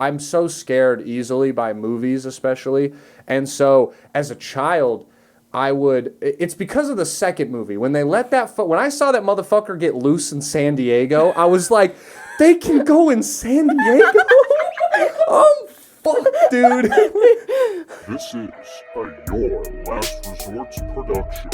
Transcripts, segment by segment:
I'm so scared easily by movies, especially. And so as a child, it's because of the second movie. When they let when I saw that motherfucker get loose in San Diego, I was like, they can go in San Diego? Fuck, dude. This is a Your Last Resorts production.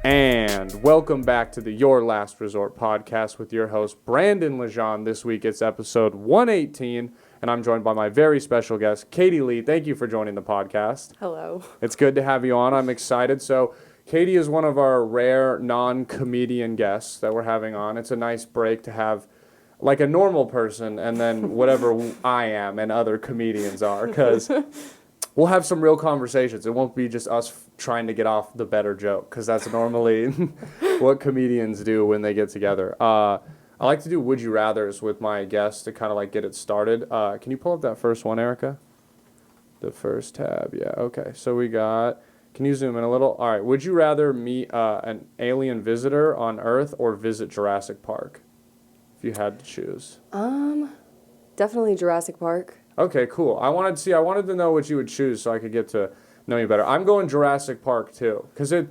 And welcome back to the Your Last Resort podcast with your host, Brandon Lejean. This week it's episode 118, and I'm joined by my very special guest, Katy Lee. Thank you for joining the podcast. Hello. It's good to have you on. I'm excited. So Katy is one of our rare non-comedian guests that we're having on. It's a nice break to have like a normal person and then whatever I am and other comedians are, because we'll have some real conversations. It won't be just us trying to get off the better joke, because that's normally what comedians do when they get together. I like to do Would You Rathers with my guests to kind of like get it started. Can you pull up that first one, Erica? The first tab, yeah, okay. So we got, can you zoom in a little? All right, would you rather meet an alien visitor on Earth or visit Jurassic Park, if you had to choose? Definitely Jurassic Park. Okay, cool. I wanted to know what you would choose so I could get to know you better. I'm going Jurassic Park too, because I'm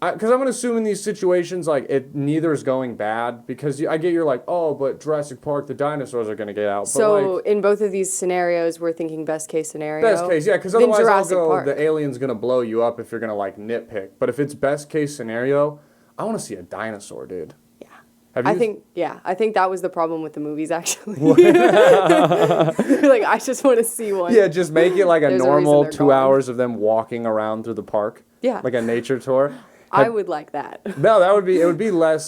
gonna assume in these situations like neither is going bad, because I get you're like, oh, but Jurassic Park, the dinosaurs are gonna get out. So but in both of these scenarios, we're thinking best case scenario. Best case, yeah, because then otherwise Jurassic I'll go Park. the alien's gonna blow you up if you're gonna like nitpick. But if it's best case scenario, I want to see a dinosaur, dude. I think that was the problem with the movies, actually. Like, I just want to see one. Yeah, just make it like a normal 2 gone. hours of them walking around through the park. Yeah. Like a nature tour. I would like that. No, it would be less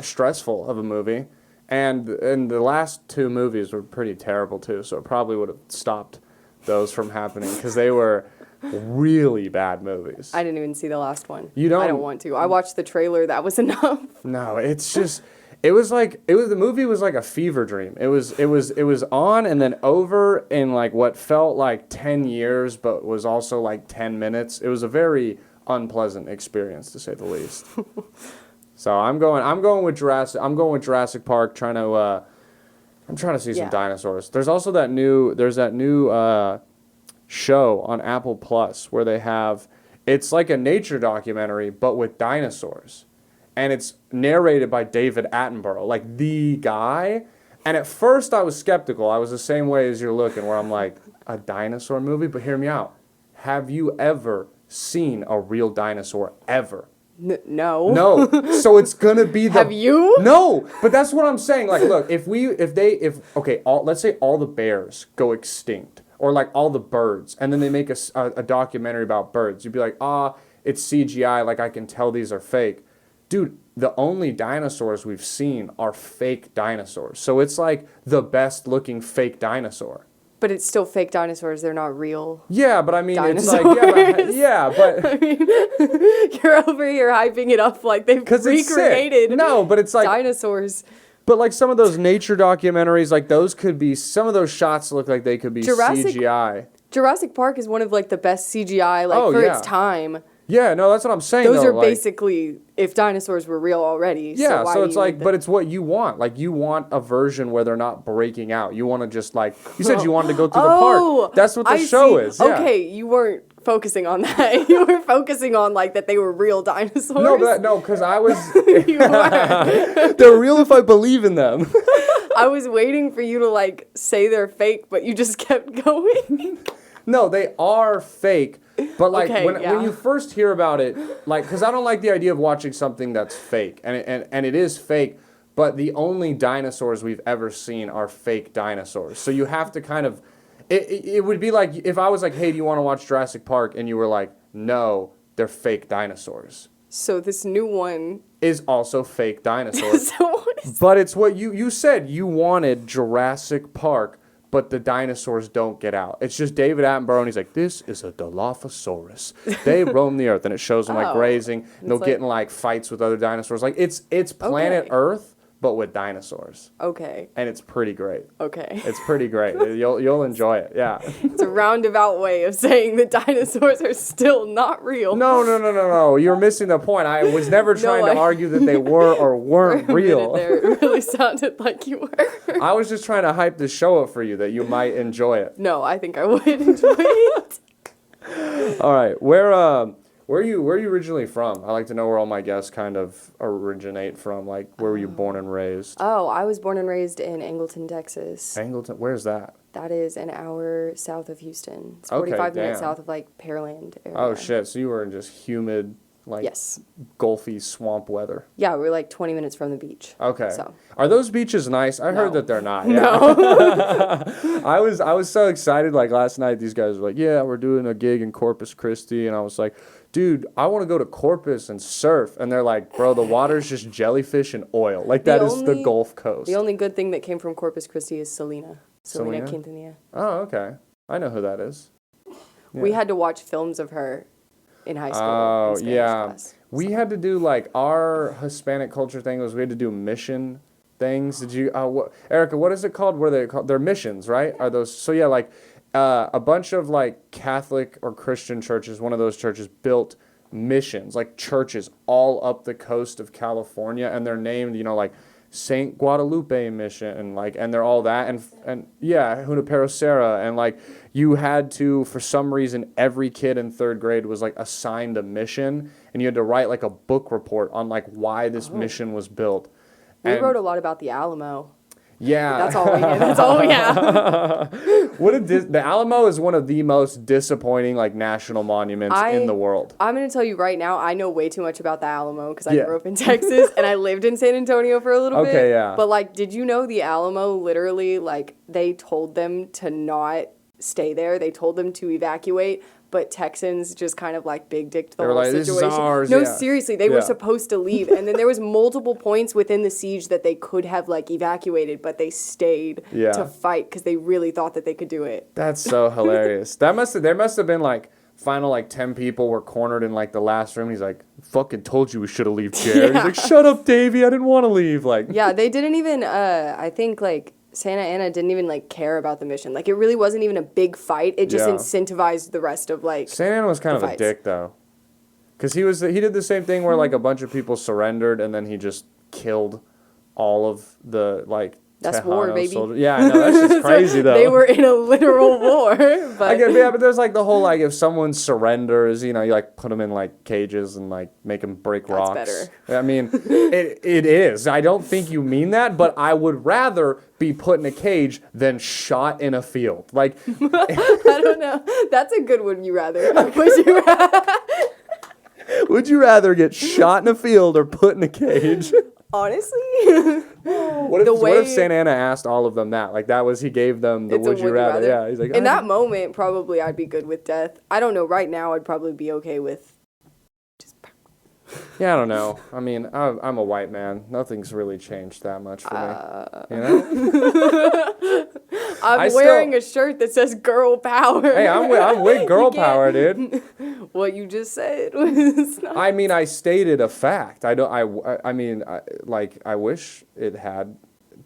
stressful of a movie. And the last two movies were pretty terrible too, so it probably would have stopped those from happening, because they were really bad movies. I didn't even see the last one. You don't? I don't want to. I watched the trailer. That was enough. No, it's just... the movie was like a fever dream. It was on and then over in like what felt like 10 years, but was also like 10 minutes. It was a very unpleasant experience, to say the least. So I'm going with Jurassic Park, I'm trying to see some dinosaurs. There's also that new show on Apple Plus where it's like a nature documentary but with dinosaurs. And it's narrated by David Attenborough, like the guy. And at first I was skeptical. I was the same way as you're looking, where I'm like, a dinosaur movie? But hear me out. Have you ever seen a real dinosaur ever? No. No. So it's gonna be the... Have you? No. But that's what I'm saying. Like, look, let's say all the bears go extinct, or like all the birds, and then they make a documentary about birds. You'd be like, it's CGI. Like, I can tell these are fake. Dude, the only dinosaurs we've seen are fake dinosaurs. So it's like the best looking fake dinosaur. But it's still fake dinosaurs. They're not real. Yeah, but I mean, dinosaurs. It's like, but I mean, you're over here hyping it up like they've recreated No, but it's like dinosaurs. But like some of those nature documentaries, like some of those shots look like they could be CGI. Jurassic Park is one of like the best CGI for its time. Yeah, no, that's what I'm saying. Those are basically if dinosaurs were real already. Yeah, so it's like, but it's what you want. Like, you want a version where they're not breaking out. You want to just like, you said you wanted to go through the park. That's what the show is. Yeah. Okay, you weren't focusing on that. You were focusing on like that they were real dinosaurs. No, because I was. You were. They're real if I believe in them. I was waiting for you to like say they're fake, but you just kept going. No, they are fake. But like when you first hear about it, like, because I don't like the idea of watching something that's fake, and it is fake, but the only dinosaurs we've ever seen are fake dinosaurs. So you have to kind of, it would be like if I was like, hey, do you want to watch Jurassic Park? And you were like, no, they're fake dinosaurs. So this new one is also fake dinosaurs. So what is but it's what you said. You wanted Jurassic Park, but the dinosaurs don't get out. It's just David Attenborough, and he's like, this is a Dilophosaurus. They roam the earth, and it shows them like grazing, and they'll get in like fights with other dinosaurs. Like, it's planet Earth, but with dinosaurs. Okay. And it's pretty great. Okay. It's pretty great. You'll enjoy it. Yeah. It's a roundabout way of saying that dinosaurs are still not real. No. You're missing the point. I was never trying to argue that they were or weren't real. There, it really sounded like you were. I was just trying to hype the show up for you that you might enjoy it. No, I think I would enjoy it. All right. Where are you originally from? I like to know where all my guests kind of originate from. Like, where were you born and raised? Oh, I was born and raised in Angleton, Texas. Angleton. Where's that? That is an hour south of Houston. It's Okay, 45 minutes damn. south of like Pearland area. Oh shit! So you were in just humid, like Yes. Gulfy swamp weather. Yeah, we're like 20 minutes from the beach. Okay. So. Are those beaches nice? I heard No. that they're not. No. I was so excited. Like last night, these guys were like, "Yeah, we're doing a gig in Corpus Christi," and I was like, "Dude, I want to go to Corpus and surf." And they're like, "Bro, the water's just jellyfish and oil. Like that is the Gulf Coast." The only good thing that came from Corpus Christi is Selena. Selena? Quintanilla. Oh, okay. I know who that is. We Yeah. had to watch films of her in high school. Oh, in Spanish yeah. class. We had to do like our Hispanic culture thing was we had to do mission things. Did you, Erica? What is it called? What are they called? They're missions, right? Are those? So yeah, like a bunch of like Catholic or Christian churches. One of those churches built missions, like churches all up the coast of California, and they're named, like Saint Guadalupe Mission, and like, and they're all that, and yeah, Junipero Serra, and like you had to, for some reason, every kid in third grade was like assigned a mission, and you had to write like a book report on like why this mission was built. We wrote a lot about the Alamo. Yeah. That's all we did. That's all we have. The Alamo is one of the most disappointing like national monuments in the world. I'm going to tell you right now, I know way too much about the Alamo because I Yeah. grew up in Texas and I lived in San Antonio for a little bit. Okay, yeah. But like, did you know the Alamo literally, like, they told them to not stay there. They told them to evacuate. But Texans just kind of like big dicked the They were whole like, "This is situation. ours," No, yeah. seriously, they were Yeah. supposed to leave, and then there was multiple points within the siege that they could have like evacuated, but they stayed Yeah. to fight because they really thought that they could do it. That's so hilarious. There must have been like final like 10 people were cornered in like the last room. He's like, "Fucking told you we should have left chair." Yeah. He's like, "Shut up, Davey. I didn't want to leave." Like, Yeah, they didn't even. I think like Santa Ana didn't even like care about the mission. Like it really wasn't even a big fight. It just Yeah. incentivized the rest of like. Santa Ana was kind of a fights. dick though, because he did the same thing where like a bunch of people surrendered and then he just killed all of the like. That's war, Tejano baby. soldiers. Yeah, I know, that's just crazy though. They were in a literal war, but I get, yeah, but there's like the whole like if someone surrenders, you like put them in like cages and like make them break That's rocks. better. I mean, it is. I don't think you mean that, but I would rather be put in a cage than shot in a field. Like, I don't know. That's a good one. You rather? Would you rather? would you rather get shot in a field or put in a cage? Honestly, What if Santa Ana asked all of them that? Like that was he gave them the it's a would you rather? Yeah, he's like in that moment, probably I'd be good with death. I don't know. Right now, I'd probably be okay with. Yeah, I don't know. I mean, I'm a white man. Nothing's really changed that much for me. You know? I'm wearing a shirt that says "Girl Power." Hey, I'm with girl You can't- power, dude. What you just said was not. I mean, I stated a fact. I wish it had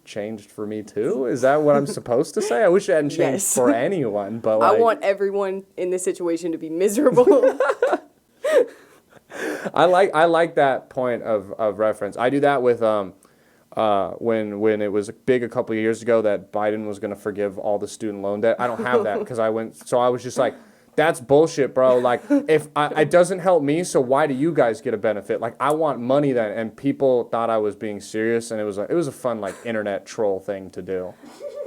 changed for me too. Is that what I'm supposed to say? I wish it hadn't changed Yes. for anyone, but I like, want everyone in this situation to be miserable. I like that point of reference. I do that with when it was big a couple of years ago that Biden was going to forgive all the student loan debt. I don't have that because I was just like, that's bullshit, bro. Like, if it doesn't help me, so why do you guys get a benefit? Like, I want money then. And people thought I was being serious, and it was a fun like internet troll thing to do.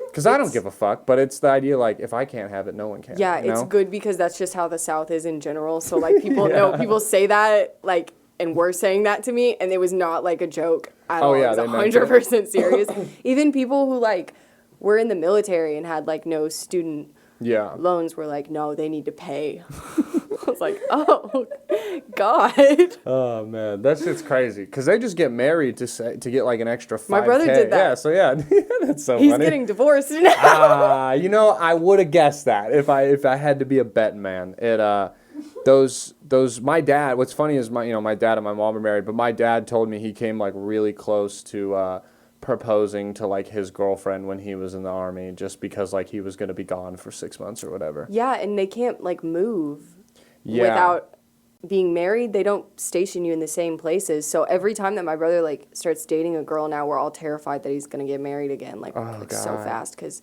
Because I don't give a fuck, but it's the idea like if I can't have it, no one can. Yeah, you it's know? good because that's just how the South is in general. So like people know people say that like and were saying that to me, and it was not like a joke at all. Yeah, It they was meant it. 100% serious. Even people who like were in the military and had like no student Yeah. loans were like, no, they need to pay. I was like, oh, God. Oh man, that's just crazy. Because they just get married to get like an extra 5K. My brother did that. Yeah, so yeah, that's so He's funny. getting divorced now. I would have guessed that if I had to be a betting man. My dad. What's funny is my dad and my mom are married, but my dad told me he came like really close to proposing to like his girlfriend when he was in the army just because like he was going to be gone for 6 months or whatever. Yeah, and they can't like move Yeah. without being married. They don't station you in the same places. So every time that my brother like starts dating a girl now, we're all terrified that he's going to get married again like so God. fast cuz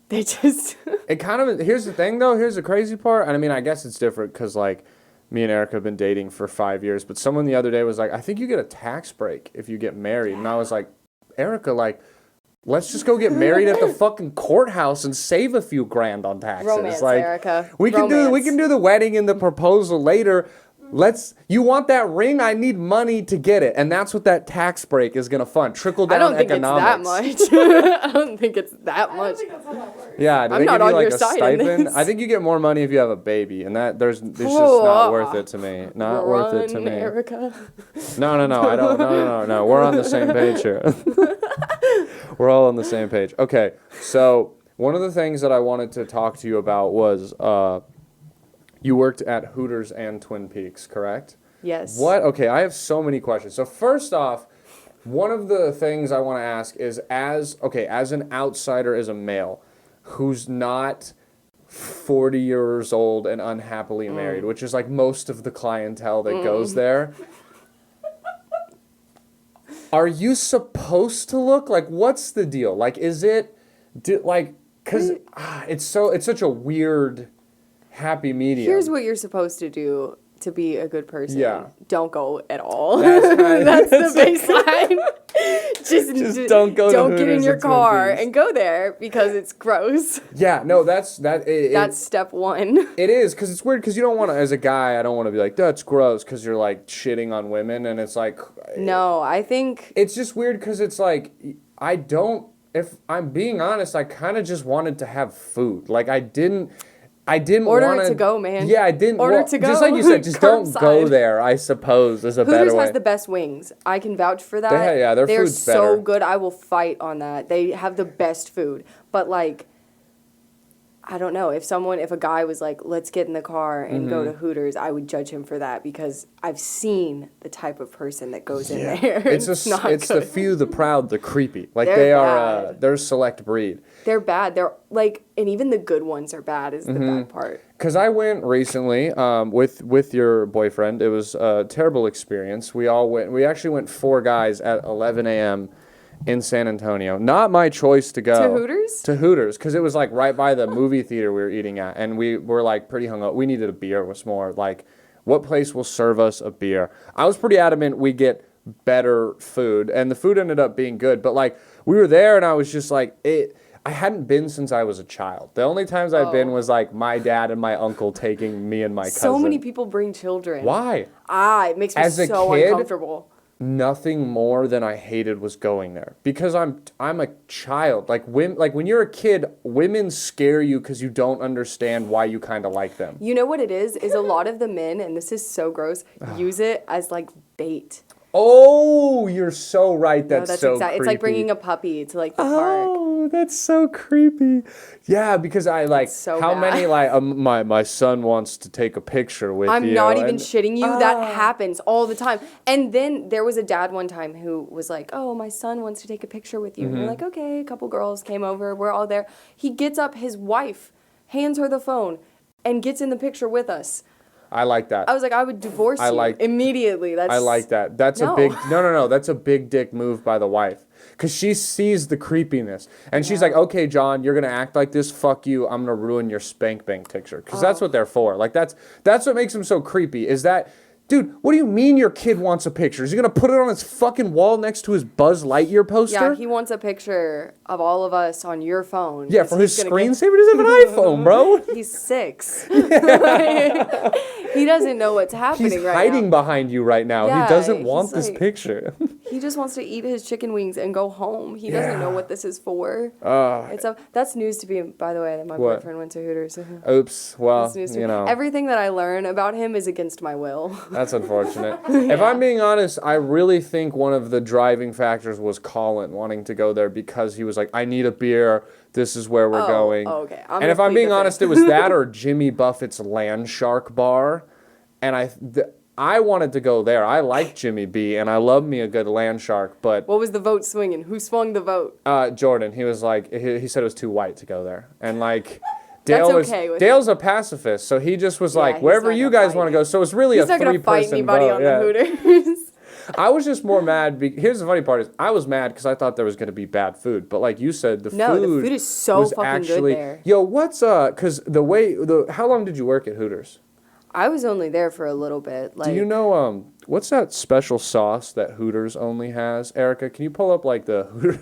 they just It kind of, here's the thing though, here's the crazy part. And I mean, I guess it's different because like me and Erica have been dating for 5 years, but someone the other day was like, I think you get a tax break if you get married. And I was like, Erica, like, let's just go get married at the fucking courthouse and save a few grand on taxes. Romance, like, Erica. We can do the wedding and the proposal later. You want that ring? I need money to get it. And that's what that tax break is going to fund. Trickle down I don't think economics. it's that much. I don't think it's that much. that's how that works. Yeah, do I'm they not give you on like your a side in stipend? this. I think you get more money if you have a baby, and it's just not worth it to me. Not worth it to Run, me. Erica. No, I don't. No. We're on the same page here. We're all on the same page. Okay, so one of the things that I wanted to talk to you about was you worked at Hooters and Twin Peaks, correct? Yes. What? Okay, I have so many questions. So first off, one of the things I want to ask is as an outsider, as a male who's not 40 years old and unhappily married, which is like most of the clientele that goes there. Are you supposed to look like, what's the deal? Like, is it cuz it's such a weird happy medium. Here's what you're supposed to do to be a good person. Yeah. Don't go at all. That's That's the baseline. just don't go to Don't get in Hooters your and Twin car Peaks. and go there because it's gross. Yeah, no, that's Step one. It is, because it's weird, because you don't want to, as a guy, I don't want to be like, that's gross, because you're, like, shitting on women, and it's like... No, I think... It's just weird, because it's like, if I'm being honest, I kind of just wanted to have food. Like, I didn't Order want to go, man. Yeah, I didn't... Order to go. Just like you said, just don't go Curbside. there, I suppose, is a better Hooters way. has the best wings. I can vouch for that. Their They're food's so better. good. I will fight on that. They have the best food. But like, I don't know. If a guy was like, let's get in the car and go Mm-hmm. to Hooters, I would judge him for that because I've seen the type of person that goes in there. It's not the good. few, the proud, the creepy. Like, They're they're a select breed. They're bad. They're like, and even the good ones are bad is the Mm-hmm. bad part. Because I went recently with your boyfriend. It was a terrible experience. We actually went 4 guys at 11 a.m. in San Antonio. Not my choice to go. To Hooters? To Hooters, because it was like right by the movie theater we were eating at. And we were like pretty hung up. We needed a beer. Was more like, what place will serve us a beer? I was pretty adamant we get better food. And the food ended up being good. But like, we were there and I was just like, I hadn't been since I was a child. The only times I'd been was like my dad and my uncle taking me and my cousin. So many people bring children. Why? It makes me As a so kid, uncomfortable. Nothing more than I hated was going there because I'm a child. Like when you're a kid, women scare you because you don't understand why you kind of like them. You know what it is? Is a lot of the men, and this is so gross, use it as like bait. Oh, you're so right. That's so creepy. It's like bringing a puppy to like the park. Oh, that's so creepy. Yeah, because I like so how bad. many like my son wants to take a picture with you. I'm not even and- shitting you. That happens all the time. And then there was a dad one time who was like, "Oh, my son wants to take a picture with you." And we're like, "Okay." A couple girls came over. We're all there. He gets up. His wife hands her the phone and gets in the picture with us. I like that. I was like, I would divorce you immediately. I like that. That's a big no. That's a big dick move by the wife, because she sees the creepiness and she's like, okay, John, you're gonna act like this. Fuck you. I'm gonna ruin your spank bank picture, because that's what they're for. Like that's what makes them so creepy. Is that, dude? What do you mean your kid wants a picture? Is he gonna put it on his fucking wall next to his Buzz Lightyear poster? Yeah, he wants a picture of all of us on your phone. Yeah, 'cause for his he's gonna get- screensaver. He doesn't have an iPhone, bro. He's 6. He doesn't know what's happening He's right hiding now. behind you right now. Yeah, He doesn't want he's this like- picture. He just wants to eat his chicken wings and go home. He doesn't Yeah. know what this is for. Uh, That's news to me, by the way, that my What? boyfriend went to Hooters. Oops. Well, That's news to you me. know. Everything that I learn about him is against my will. That's unfortunate. If I'm being honest, I really think one of the driving factors was Colin wanting to go there, because he was like, I need a beer. This is where we're going. Okay. And if I'm being honest, it was that or Jimmy Buffett's Land Shark Bar. And I wanted to go there. I like Jimmy B, and I love me a good land shark, but What was the vote swinging? Who swung the vote? Jordan, he was like, he said it was too white to go there. And like, That's okay with Dale's a pacifist, so he just was Yeah, like, he's wherever not you gonna guys fight want to you. go. So it's really He's a not gonna fight 3-person anybody vote. on Yeah. the Hooters. I was just more mad. Here's the funny part is I was mad because I thought there was going to be bad food. But like you said, the food is so was fucking actually, good there. Yo, what's, because how long did you work at Hooters? I was only there for a little bit. Like, Do you know what's that special sauce that Hooters only has? Erica, can you pull up like can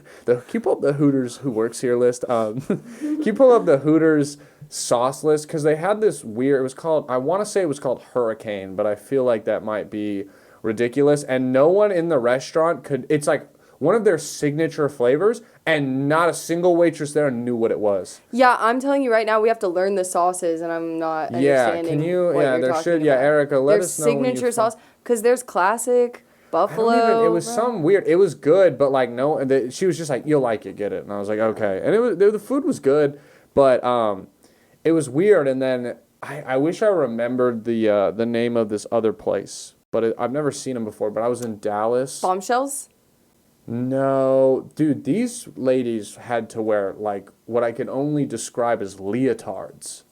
you pull up the Hooters who works here list? Can you pull up the Hooters sauce list? Because they had this weird. It was called. I want to say it was called Hurricane, but I feel like that might be ridiculous. And no one in the restaurant could. It's like one of their signature flavors, and not a single waitress there knew what it was. Yeah, I'm telling you right now, we have to learn the sauces, and I'm not understanding. Can you? What Yeah, you're there talking should. Yeah, about. Erica, let There's us know. When signature you sauce because there's classic buffalo. It was some weird. It was good, but like no. She was just like, "You'll like it, get it," and I was like, "Okay." And the food was good, but it was weird. And then I wish I remembered the name of this other place, but I've never seen them before. But I was in Dallas. Bombshells. No, dude, these ladies had to wear like what I can only describe as leotards,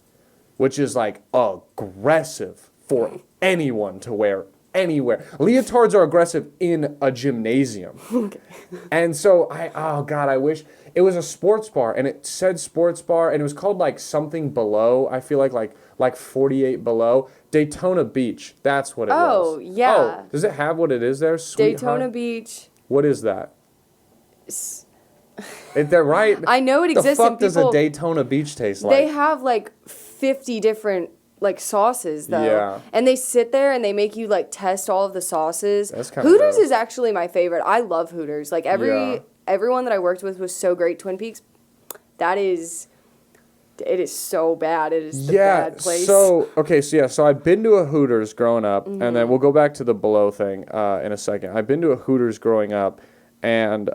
which is like aggressive for anyone to wear anywhere. Leotards are aggressive in a gymnasium. Okay. And so I wish it was a sports bar and it said sports bar and it was called like something below. I feel like 48 below. Daytona Beach. That's what it was. Oh, yeah. Oh, does it have what it is there? Daytona Beach. What is that? They're right. I know it exists. The fuck and does people, a Daytona Beach taste like? They have like 50 different like sauces though. Yeah. And they sit there and they make you like test all of the sauces. That's kinda Hooters gross. is actually my favorite. I love Hooters. Like everyone that I worked with was so great. Twin Peaks, it is so bad. It is the bad place. So I've been to a Hooters growing up, and then we'll go back to the below thing in a second. I've been to a Hooters growing up, and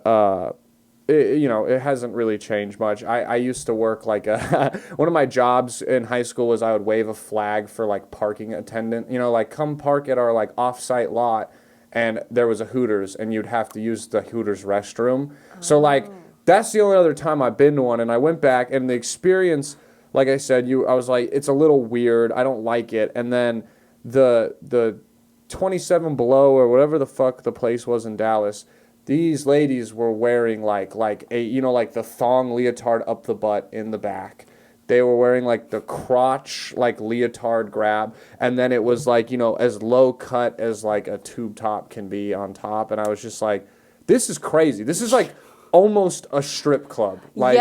it hasn't really changed much. I used to work like one of my jobs in high school was I would wave a flag for like parking attendant. Like come park at our like off-site lot, and there was a Hooters, and you'd have to use the Hooters restroom. So like. That's the only other time I've been to one, and I went back, and the experience, like I said, I was like, it's a little weird. I don't like it. And then the 27 Below or whatever the fuck the place was in Dallas, these ladies were wearing like the thong leotard up the butt in the back. They were wearing like the crotch like leotard grab, and then it was like as low cut as like a tube top can be on top, and I was just like, this is crazy. This is like. Almost a strip club. Like,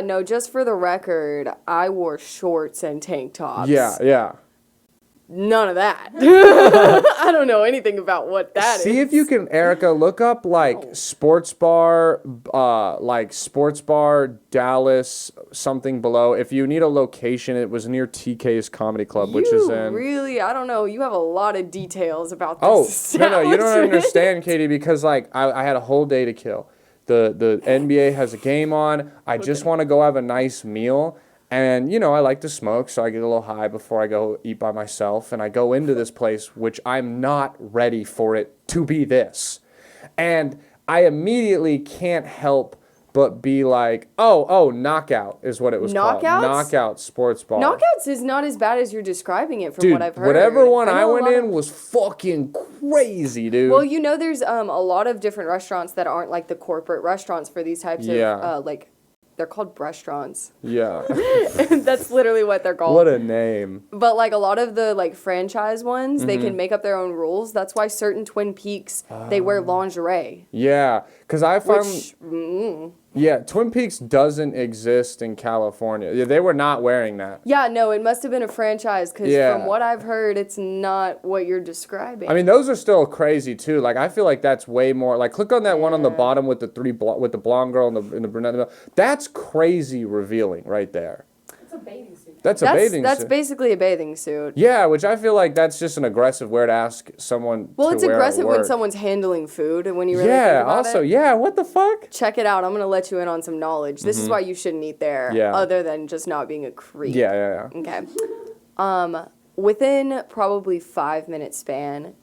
no, just for the record, I wore shorts and tank tops. Yeah. None of that. I don't know anything about what that is. See if you can, Erica, look up like sports bar Dallas something below. If you need a location, it was near TK's Comedy Club, which is in. Really, I don't know. You have a lot of details about this. Oh no, you don't understand, Katie, because like I had a whole day to kill. The NBA has a game on. I just want to go have a nice meal. And, I like to smoke, so I get a little high before I go eat by myself. And I go into this place, which I'm not ready for it to be this. And I immediately can't help but be like, Knockout is what it was called. Knockout Sports Bar. Knockouts is not as bad as you're describing it from what I've heard. Whatever one I went in was fucking crazy, dude. Well, there's a lot of different restaurants that aren't like the corporate restaurants for these types of like they're called restaurants. Yeah. That's literally what they're called. What a name. But like a lot of the like franchise ones, they can make up their own rules. That's why certain Twin Peaks they wear lingerie. Yeah, because I found Twin Peaks doesn't exist in California. Yeah, they were not wearing that. Yeah, no, it must have been a franchise because from what I've heard, it's not what you're describing. I mean, those are still crazy too. Like, I feel like that's way more. Like, click on that one on the bottom with the with the blonde girl and the brunette. That's crazy revealing right there. It's a bathing suit. That's a bathing suit. That's basically a bathing suit. Yeah, which I feel like that's just an aggressive way to ask someone. Well, to it's wear at aggressive when work. someone's handling food and when you really think about it. What the fuck? Check it out. I'm going to let you in on some knowledge. This is why you shouldn't eat there other than just not being a creep. Yeah. Okay. within probably 5-minute span,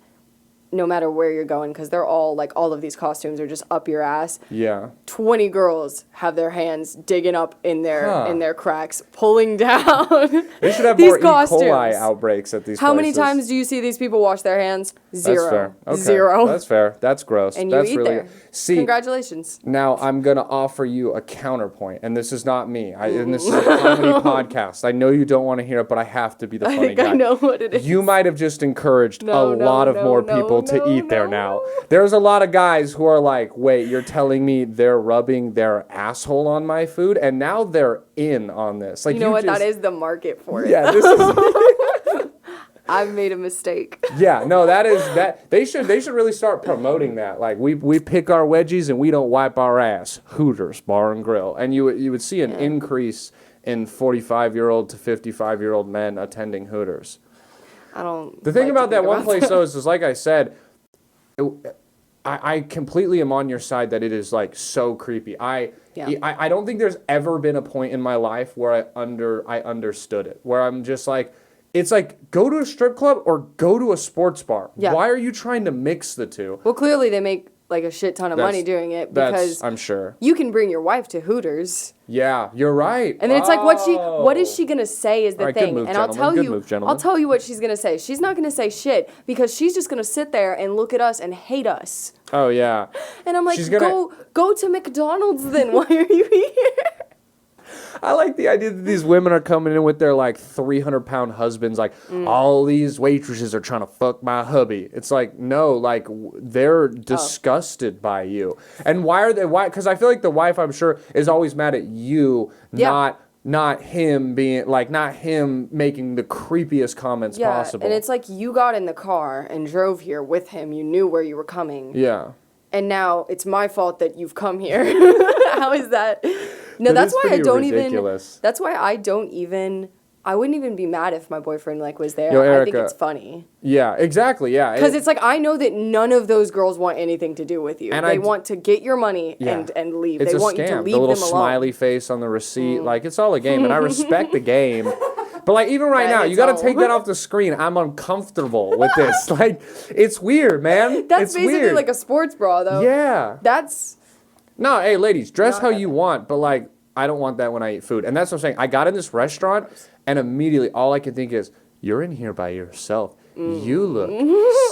no matter where you're going, because they're all, like, all of these costumes are just up your ass. Yeah. 20 girls have their hands digging up in their cracks, pulling down. They should have these more costumes. E. coli outbreaks at these How places. many times do you see these people wash their hands? Zero. That's fair. Okay. Zero. That's fair. That's gross. And you That's eat really there. good. See, congratulations. now I'm gonna offer you a counterpoint, and this is not me. And this is a comedy podcast. I know you don't want to hear it, but I have to be the funny guy. I know what it is. You might have just encouraged a lot of more people to eat there now. There's a lot of guys who are like, wait, you're telling me they're rubbing their asshole on my food, and now they're in on this. Like, you know what? That is the market for it. Yeah, this is. I've made a mistake. Yeah, no, that is that. They should really start promoting that. Like, we pick our wedgies and we don't wipe our ass. Hooters Bar and Grill, and you would see an increase in 45-year-old to 55-year-old men attending Hooters. I don't. The thing like about to that think one about place that. though is like I said, I completely am on your side that it is like so creepy. I don't think there's ever been a point in my life where I understood it. Where I'm just like, it's like, go to a strip club or go to a sports bar. Yeah. Why are you trying to mix the two? Well, clearly they make like a shit ton of money doing it because I'm sure. you can bring your wife to Hooters. Yeah, you're right. And then it's like what is she gonna say is the All right, good thing. move, And gentlemen. I'll tell you what she's gonna say. She's not gonna say shit because she's just gonna sit there and look at us and hate us. Oh yeah. And I'm like, She's gonna- go to McDonald's then. Why are you here? I like the idea that these women are coming in with their like 300-pound husbands, like all these waitresses are trying to fuck my hubby. It's like, no, like they're disgusted by you. And why are they? Why? Because I feel like the wife, I'm sure, is always mad at you, not him being like, not him making the creepiest comments possible. And it's like you got in the car and drove here with him. You knew where you were coming. Yeah. And now it's my fault that you've come here. How is that? No, That that's is why I pretty don't ridiculous. even. That's why I wouldn't even be mad if my boyfriend like was there. Yo, I think Erica, it's funny. Yeah, exactly. Yeah. Because it's like I know that none of those girls want anything to do with you. And they want to get your money and leave. It's they a want scam. you to leave the little them alone. smiley face on the receipt, like it's all a game, and I respect the game. But like even right That now, hits you got to home. take that off the screen. I'm uncomfortable with this. Like it's weird, man. That's it's basically weird. like a sports bra, though. Yeah. That's No, hey ladies, dress Not how epic. you want, but like I don't want that when I eat food. And that's what I'm saying. I got in this restaurant, and immediately all I could think is, you're in here by yourself. You look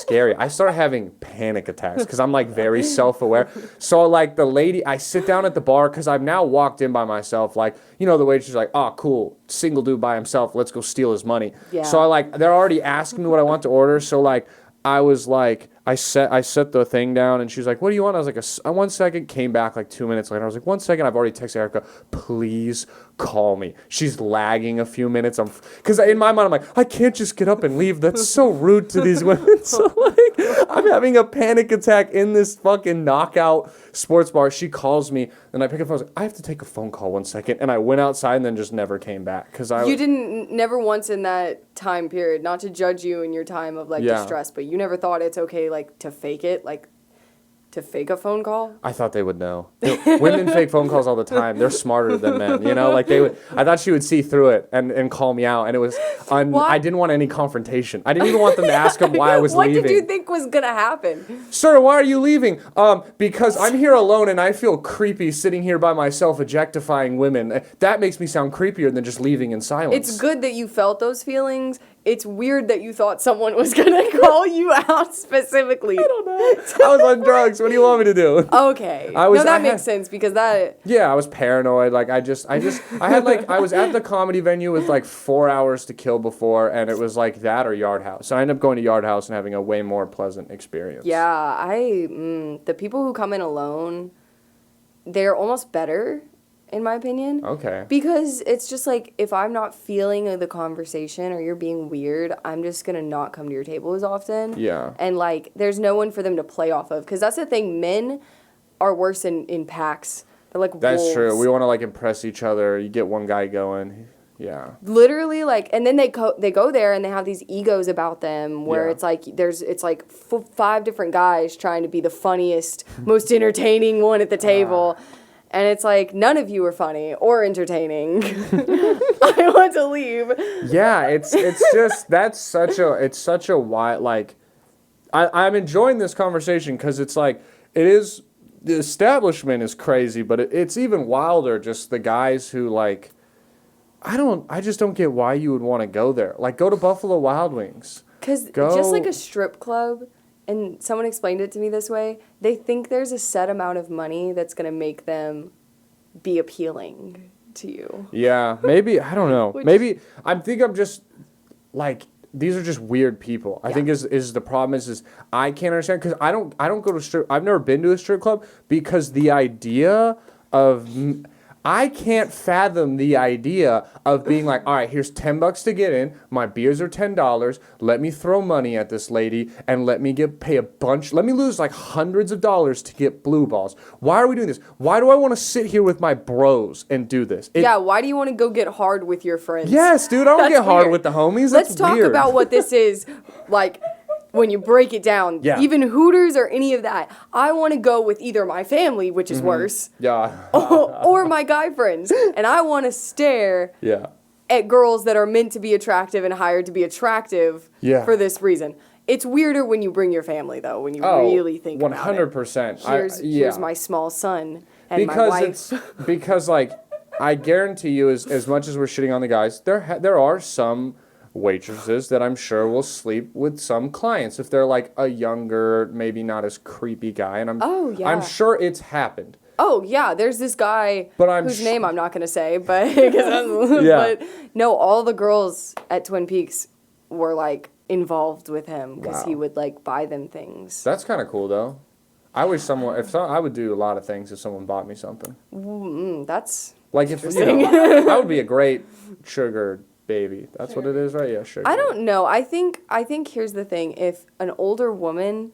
scary. I start having panic attacks because I'm like very self-aware. So like the lady, I sit down at the bar because I've now walked in by myself. Like, you know, the waitress is like, oh, cool, single dude by himself. Let's go steal his money. Yeah. So they're already asking me what I want to order. So like, I was like, I set the thing down, and she was like, what do you want? I was like, 1 second, came back like 2 minutes later. I was like, 1 second, I've already texted Erica, please call me. She's lagging a few minutes. Because in my mind, I'm like, I can't just get up and leave. That's so rude to these women. So like, I'm having a panic attack in this fucking knockout sports bar. She calls me, and I pick up the phone. I was like, I have to take a phone call 1 second. And I went outside and then just never came back. you didn't never once in that time period, not to judge you in your time of like distress, but you never thought it's okay like to fake it, like to fake a phone call. I thought they would know. Women fake phone calls all the time. They're smarter than men, you know? Like they would. I thought she would see through it and call me out. And it was. I didn't want any confrontation. I didn't even want them to ask him why I was what leaving. did you think was gonna happen? Sir, why are you leaving? Because I'm here alone and I feel creepy sitting here by myself objectifying women. That makes me sound creepier than just leaving in silence. It's good that you felt those feelings. It's weird that you thought someone was gonna call you out specifically. I don't know. I was on drugs. What do you want me to do? Okay. That makes sense because that. Yeah, I was paranoid. Like I was at the comedy venue with like 4 hours to kill before, and it was like that or Yard House. So I ended up going to Yard House and having a way more pleasant experience. Yeah, the people who come in alone, they're almost better, in my opinion. Okay. Because it's just like, if I'm not feeling the conversation or you're being weird, I'm just gonna not come to your table as often. Yeah. And like, there's no one for them to play off of. Because that's the thing, men are worse in packs. They're like That's wolves. true. We want to like impress each other. You get one guy going. Yeah. Literally, like, and then they go there and they have these egos about them where Yeah. it's like it's like 5 different guys trying to be the funniest, most entertaining one at the table, And it's like, none of you are funny or entertaining. I want to leave. Yeah, it's just it's such a wide, like, I'm enjoying this conversation because it's like it is, the establishment is crazy, but it's even wilder just the guys who, like, I just don't get why you would want to go there. Like, go to Buffalo Wild Wings. Because just like a strip club, and someone explained it to me this way, they think there's a set amount of money that's going to make them be appealing to you. Yeah, maybe, I don't know. Maybe, I'm just, like, these are just weird people. I think is the problem is I can't understand, because I don't go to strip, I've never been to a strip club, because the idea of, I can't fathom the idea of being like, all right, here's $10 to get in. My beers are $10. Let me throw money at this lady and let me pay a bunch. Let me lose like hundreds of dollars to get blue balls. Why are we doing this? Why do I want to sit here with my bros and do this? Why do you want to go get hard with your friends? Yes, dude, I don't get hard with the homies. Let's talk about what this is like. When you break it down, even Hooters or any of that, I want to go with either my family, which is worse, or my guy friends, and I want to stare at girls that are meant to be attractive and hired to be attractive for this reason. It's weirder when you bring your family, though, when you really think about it. 100%. Here's my small son and my wife. Because, like, I guarantee you, as much as we're shitting on the guys, there are some waitresses that I'm sure will sleep with some clients if they're like a younger, maybe not as creepy guy, and I'm sure it's happened. Oh yeah, there's this guy whose name I'm not gonna say, but but no, all the girls at Twin Peaks were like involved with him because he would like buy them things. That's kind of cool though. I wish I would do a lot of things if someone bought me something. That's like if I would be a great sugar baby. That's what it is, right? Yeah, sure. I don't know. I think here's the thing. If an older woman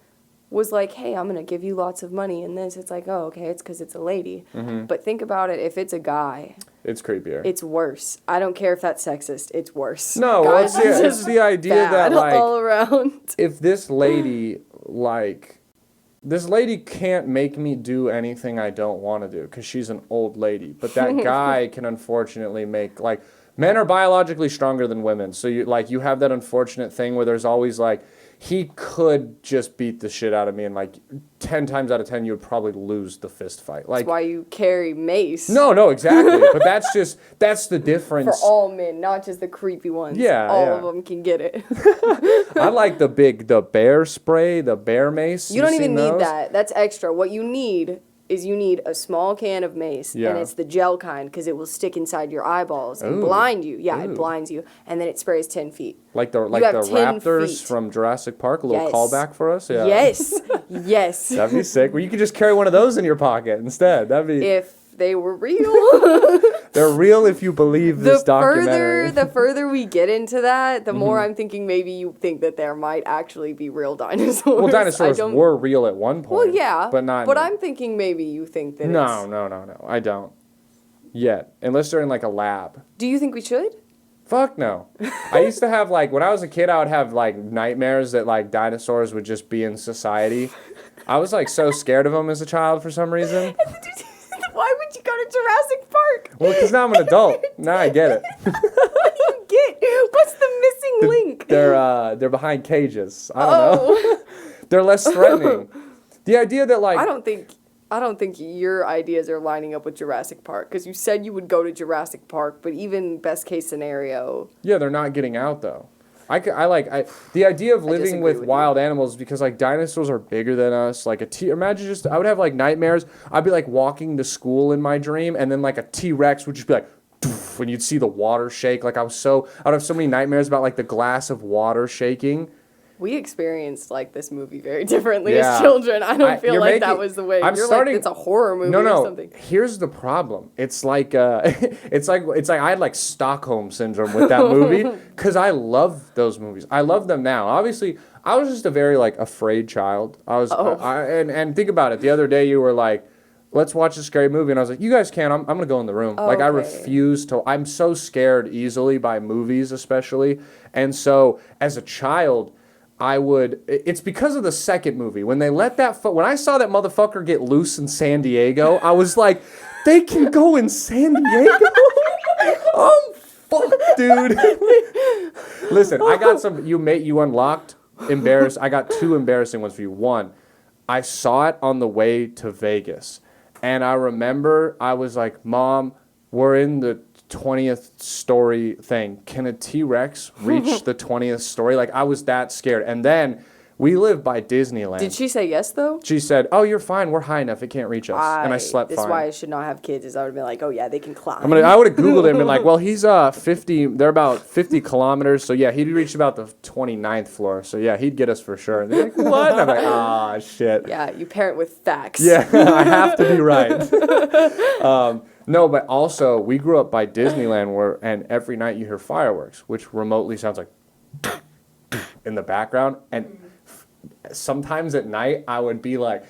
was like, hey, I'm going to give you lots of money in this, it's like, oh, okay, it's because it's a lady. Mm-hmm. But think about it. If it's a guy, it's creepier. It's worse. I don't care if that's sexist. It's worse. No, it's the idea that, like, all around. If this lady, this lady can't make me do anything I don't want to do because she's an old lady. But that guy can unfortunately make, like, men are biologically stronger than women. So you have that unfortunate thing where there's always like, he could just beat the shit out of me and like 10 times out of 10 you would probably lose the fist fight. Like, that's why you carry mace. No, exactly. But that's the difference. For all men, not just the creepy ones. Yeah, all of them can get it. I like the bear spray, the bear mace. You don't even need that. That's extra. What you need is you need a small can of mace, and it's the gel kind because it will stick inside your eyeballs and blind you. Yeah, it blinds you, and then it sprays 10 feet. Like the raptors from Jurassic Park, a little callback for us? Yeah. Yes. That'd be sick. Well, you could just carry one of those in your pocket instead. That'd be... If they were real. They're real if you believe this documentary. The further we get into that, the more I'm thinking maybe you think that there might actually be real dinosaurs. Well, dinosaurs were real at one point. Well, yeah. But not... But I'm thinking maybe you think that No. I don't. Yet. Unless they're in, like, a lab. Do you think we should? Fuck no. I used to have, like, when I was a kid, I would have, like, nightmares that, like, dinosaurs would just be in society. I was, like, so scared of them as a child for some reason. Why would you go to Jurassic Park? Well, because now I'm an adult. Now I get it. What do you get? What's the missing link? They're behind cages. I don't know. They're less threatening. The idea that, like... I don't think your ideas are lining up with Jurassic Park, because you said you would go to Jurassic Park, but even best case scenario... Yeah, they're not getting out, though. The idea of living with wild animals, because like dinosaurs are bigger than us. Like imagine just, I would have like nightmares. I'd be like walking to school in my dream, and then like a T-Rex would just be like, when you'd see the water shake. Like I would have so many nightmares about like the glass of water shaking. We experienced like this movie very differently as children. I don't feel like that was the way. It's a horror movie or something. Here's the problem. It's like it's like I had like Stockholm syndrome with that movie because I love those movies. I love them now. Obviously, I was just a very like afraid child. And think about it. The other day you were like, let's watch a scary movie, and I was like, you guys can. I'm gonna go in the room. I refuse to. I'm so scared easily by movies, especially, and so as a child. It's because of the second movie. When they let when I saw that motherfucker get loose in San Diego, I was like, They can go in San Diego? Oh, fuck, dude. Listen, I got some, you unlocked, embarrassed. I got 2 embarrassing ones for you. One, I saw it on the way to Vegas. And I remember I was like, Mom, we're in the 20th story thing. Can a T-Rex reach the 20th story? Like, I was that scared. And then we live by Disneyland. Did she say yes, though? She said, oh, you're fine. We're high enough. It can't reach us. And I slept This fine. is why I should not have kids, is I would have been like, oh, yeah, they can climb. I would have Googled it and been like, well, he's 50, they're about 50 kilometers. So, yeah, he'd reach about the 29th floor. So, yeah, he'd get us for sure. And they're like, what? And I'm like, ah, shit. Yeah, you parent with facts. Yeah, I have to be right. No, but also, we grew up by Disneyland and every night you hear fireworks, which remotely sounds like in the background. And sometimes at night, I would be like,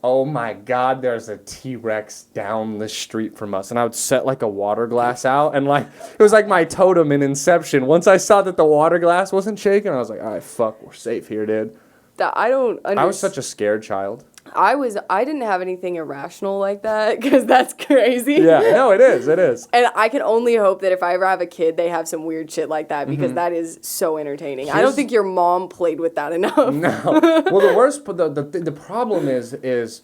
oh my God, there's a T-Rex down the street from us. And I would set like a water glass out. And like, it was like my totem in Inception. Once I saw that the water glass wasn't shaking, I was like, all right, fuck, we're safe here, dude. I don't understand. I was such a scared child. I didn't have anything irrational like that, because that's crazy. Yeah, no, it is. And I can only hope that if I ever have a kid, they have some weird shit like that, because that is so entertaining. I don't think your mom played with that enough. No. Well, the problem is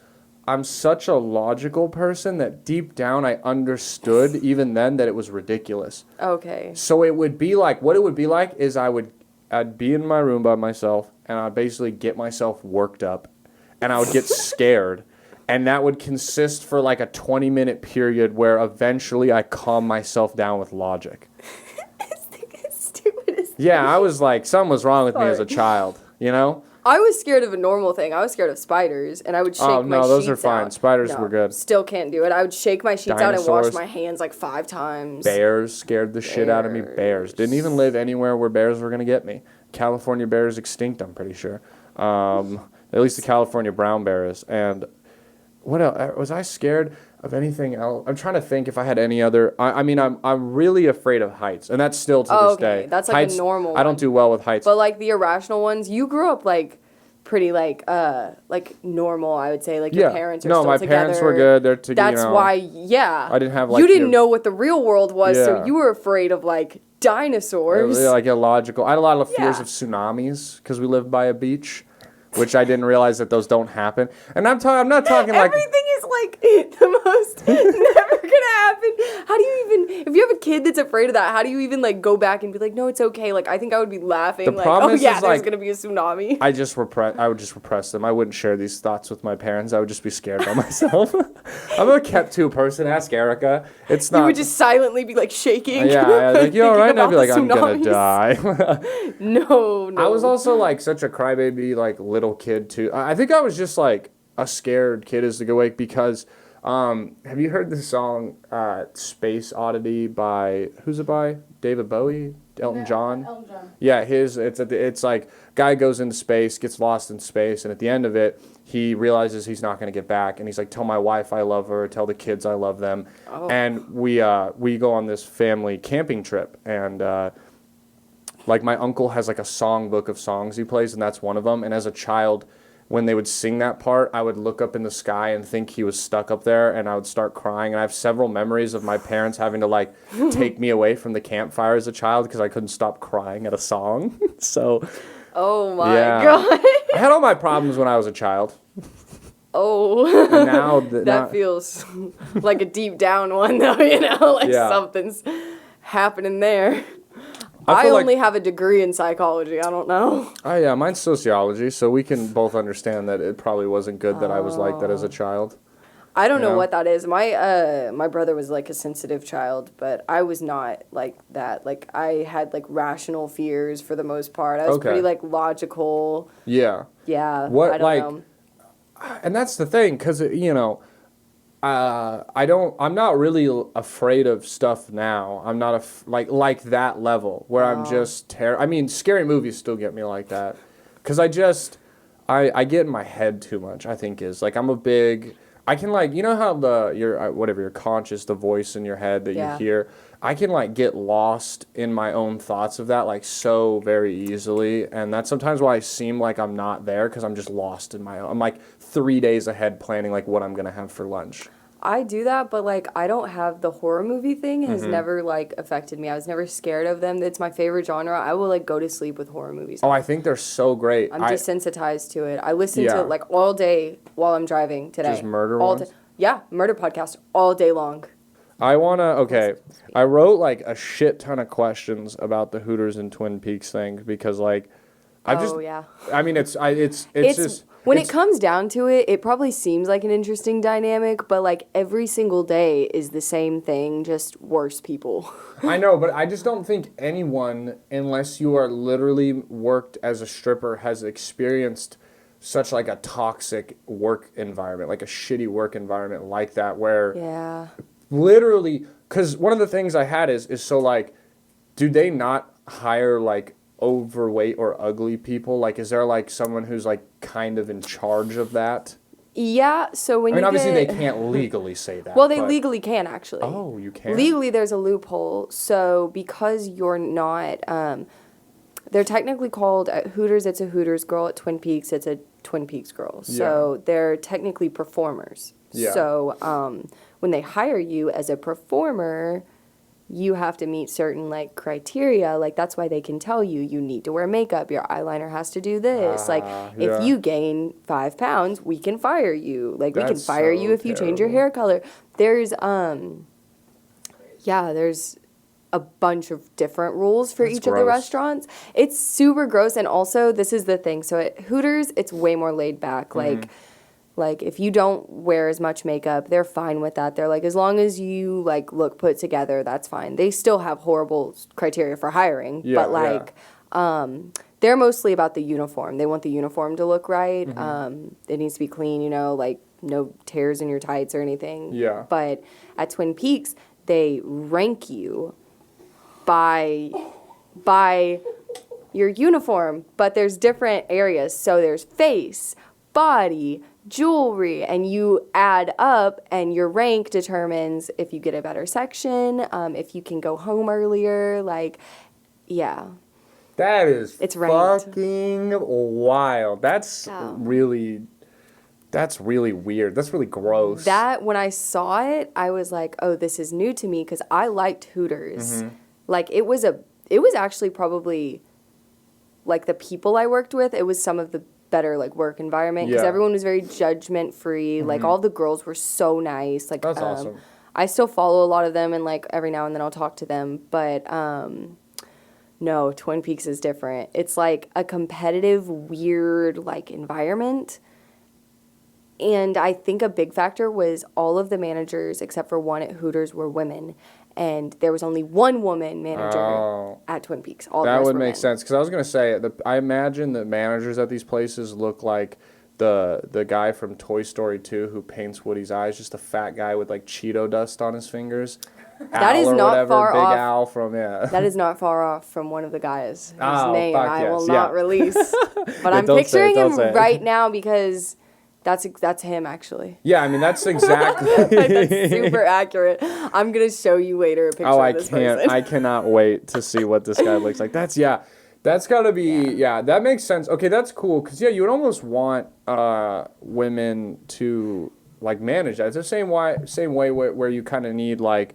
I'm such a logical person that deep down I understood even then that it was ridiculous. Okay. So it would be like, what it would be like is I'd be in my room by myself and I'd basically get myself worked up and I would get scared. And that would consist for like a 20-minute period where eventually I calm myself down with logic. Stupidest. Yeah, I was like, something was wrong with me as a child, you know? I was scared of a normal thing. I was scared of spiders, and I would shake my sheets out. Oh, no, those are fine. Spiders were good. Still can't do it. I would shake my sheets out and wash my hands like 5 times. Bears scared the shit out of me. Bears. Didn't even live anywhere where bears were going to get me. California bear is extinct, I'm pretty sure. At least the California brown bear is. And what else? Was I scared of anything else? I'm trying to think if I had any other. I'm really afraid of heights, and that's still to this day. That's like heights, a normal I don't do well with heights. But like the irrational ones, you grew up like pretty like normal, I would say. Like your parents are still together. No, my parents were good. They're together. That's why, yeah. I didn't have like. You didn't know what the real world was, so you were afraid of like dinosaurs. Like illogical. I had a lot of fears of tsunamis because we lived by a beach. Which I didn't realize that those don't happen. And I'm not talking like... Everything is like the most never gonna happen. How do you even... If you have a kid that's afraid of that, how do you even like go back and be like, no, it's okay. Like, I think I would be laughing. The like, problem is there's like, gonna be a tsunami. I would just repress them. I wouldn't share these thoughts with my parents. I would just be scared by myself. I'm a kept to person. Ask Erica. It's not... You would just silently be like shaking. Yeah, like, you alright? And I'd be like, I'm gonna die. No. I was also like such a crybaby, like little kid too. I think I was just like a scared kid as to go awake because have you heard the song Space Oddity by who's it by? David Bowie? Elton John? Elton John. Yeah, it's like guy goes into space, gets lost in space, and at the end of it he realizes he's not going to get back, and he's like, tell my wife I love her, tell the kids I love them. And we go on this family camping trip, and like my uncle has like a songbook of songs he plays, and that's one of them. And as a child, when they would sing that part, I would look up in the sky and think he was stuck up there, and I would start crying. And I have several memories of my parents having to like take me away from the campfire as a child because I couldn't stop crying at a song. So, oh my God. I had all my problems when I was a child. Oh, and now that feels like a deep down one though, you know, like something's happening there. I only have a degree in psychology. I don't know. Oh, yeah. Mine's sociology, so we can both understand that it probably wasn't good that I was like that as a child. I don't know what that is. My brother was like a sensitive child, but I was not like that. Like I had like rational fears for the most part. I was pretty like logical. Yeah. Yeah. What I don't know. And that's the thing, because you know. I'm not really afraid of stuff now. I'm not like that level where I'm just I mean, scary movies still get me like that. Cause I get in my head too much, I think is like, I can like, you know how your conscious, the voice in your head that you hear, I can like get lost in my own thoughts of that like so very easily. And that's sometimes why I seem like I'm not there, because I'm just lost in my own. I'm like 3 days ahead planning like what I'm going to have for lunch. I do that, but, like, I don't have the horror movie thing has never, like, affected me. I was never scared of them. It's my favorite genre. I will, like, go to sleep with horror movies. Oh, I think they're so great. I'm desensitized to it. I listen Yeah. to it, like, all day while I'm driving today. Just murder all ones? Yeah, murder podcast all day long. I okay, I wrote, like, a shit ton of questions about the Hooters and Twin Peaks thing because, like, Yeah. I mean, it's just... When it comes down to it, it probably seems like an interesting dynamic, but, like, every single day is the same thing, just worse people. I know, but I just don't think anyone, unless you are literally worked as a stripper, has experienced such, like, a toxic work environment, like a shitty work environment like that, where Yeah. literally, because one of the things I had is so, like, do they not hire, like, overweight or ugly people? Like, is there, like, someone who's, like, kind of in charge of that? Yeah, so when I mean, you obviously get... they can't legally say that. Well, they but- legally can, actually. Oh, you can? Legally, there's a loophole. So because you're not... they're technically called... At Hooters, it's a Hooters girl. At Twin Peaks, it's a Twin Peaks girl. So they're technically performers. Yeah. So when they hire you as a performer, you have to meet certain, like, criteria. Like, that's why they can tell you, you need to wear makeup, your eyeliner has to do this. Like, yeah. if you gain 5 pounds, we can fire you. Like, we can That's fire so you if you change your terrible. hair color. There's, there's a bunch of different rules for That's each of the gross. restaurants. It's super gross, and also, this is the thing. So at Hooters, it's way more laid back. Like, if you don't wear as much makeup, they're fine with that. They're like, as long as you, like, look put together, that's fine. They still have horrible criteria for hiring, Yeah, but, like, they're mostly about the uniform. They want the uniform to look right. It needs to be clean, you know, like, no tears in your tights or anything. Yeah. But at Twin Peaks, they rank you by your uniform, but there's different areas. So there's face, body, jewelry, and you add up, and your rank determines if you get a better section, if you can go home earlier. Like, yeah. That is It's ranked. fucking wild. That's Oh. really weird. That's really gross. That, when I saw it, I was like, oh, this is new to me, because I liked Hooters. Like, it was actually probably, like, the people I worked with, it was some of the better, like, work environment, because Yeah. everyone was very judgment-free. Like, all the girls were so nice. Like, That's awesome. I still follow a lot of them, and, like, every now and then I'll talk to them, but, no, Twin Peaks is different. It's, like, a competitive, weird, like, environment. And I think a big factor was all of the managers, except for one at Hooters, were women. And there was only one woman manager at Twin Peaks. All the That rest would were make men. sense, because I was going to say, I imagine that managers at these places look like the guy from Toy Story 2 who paints Woody's eyes, just a fat guy with, like, Cheeto dust on his fingers. That is Al or not whatever, far Big off. Al from, yeah. That is not far off from one of the guys whose Oh, name fuck I will yes, not yeah. release. But I'm don't say it, picturing don't him say it. right now because that's him, actually. Yeah, I mean, that's exactly... That's super accurate. I'm going to show you later a picture I of this can't. person. I cannot wait to see what this guy looks like. That's got to be, that makes sense. Okay, that's cool, because, you would almost want women to, like, manage that. It's the same way where you kind of need, like,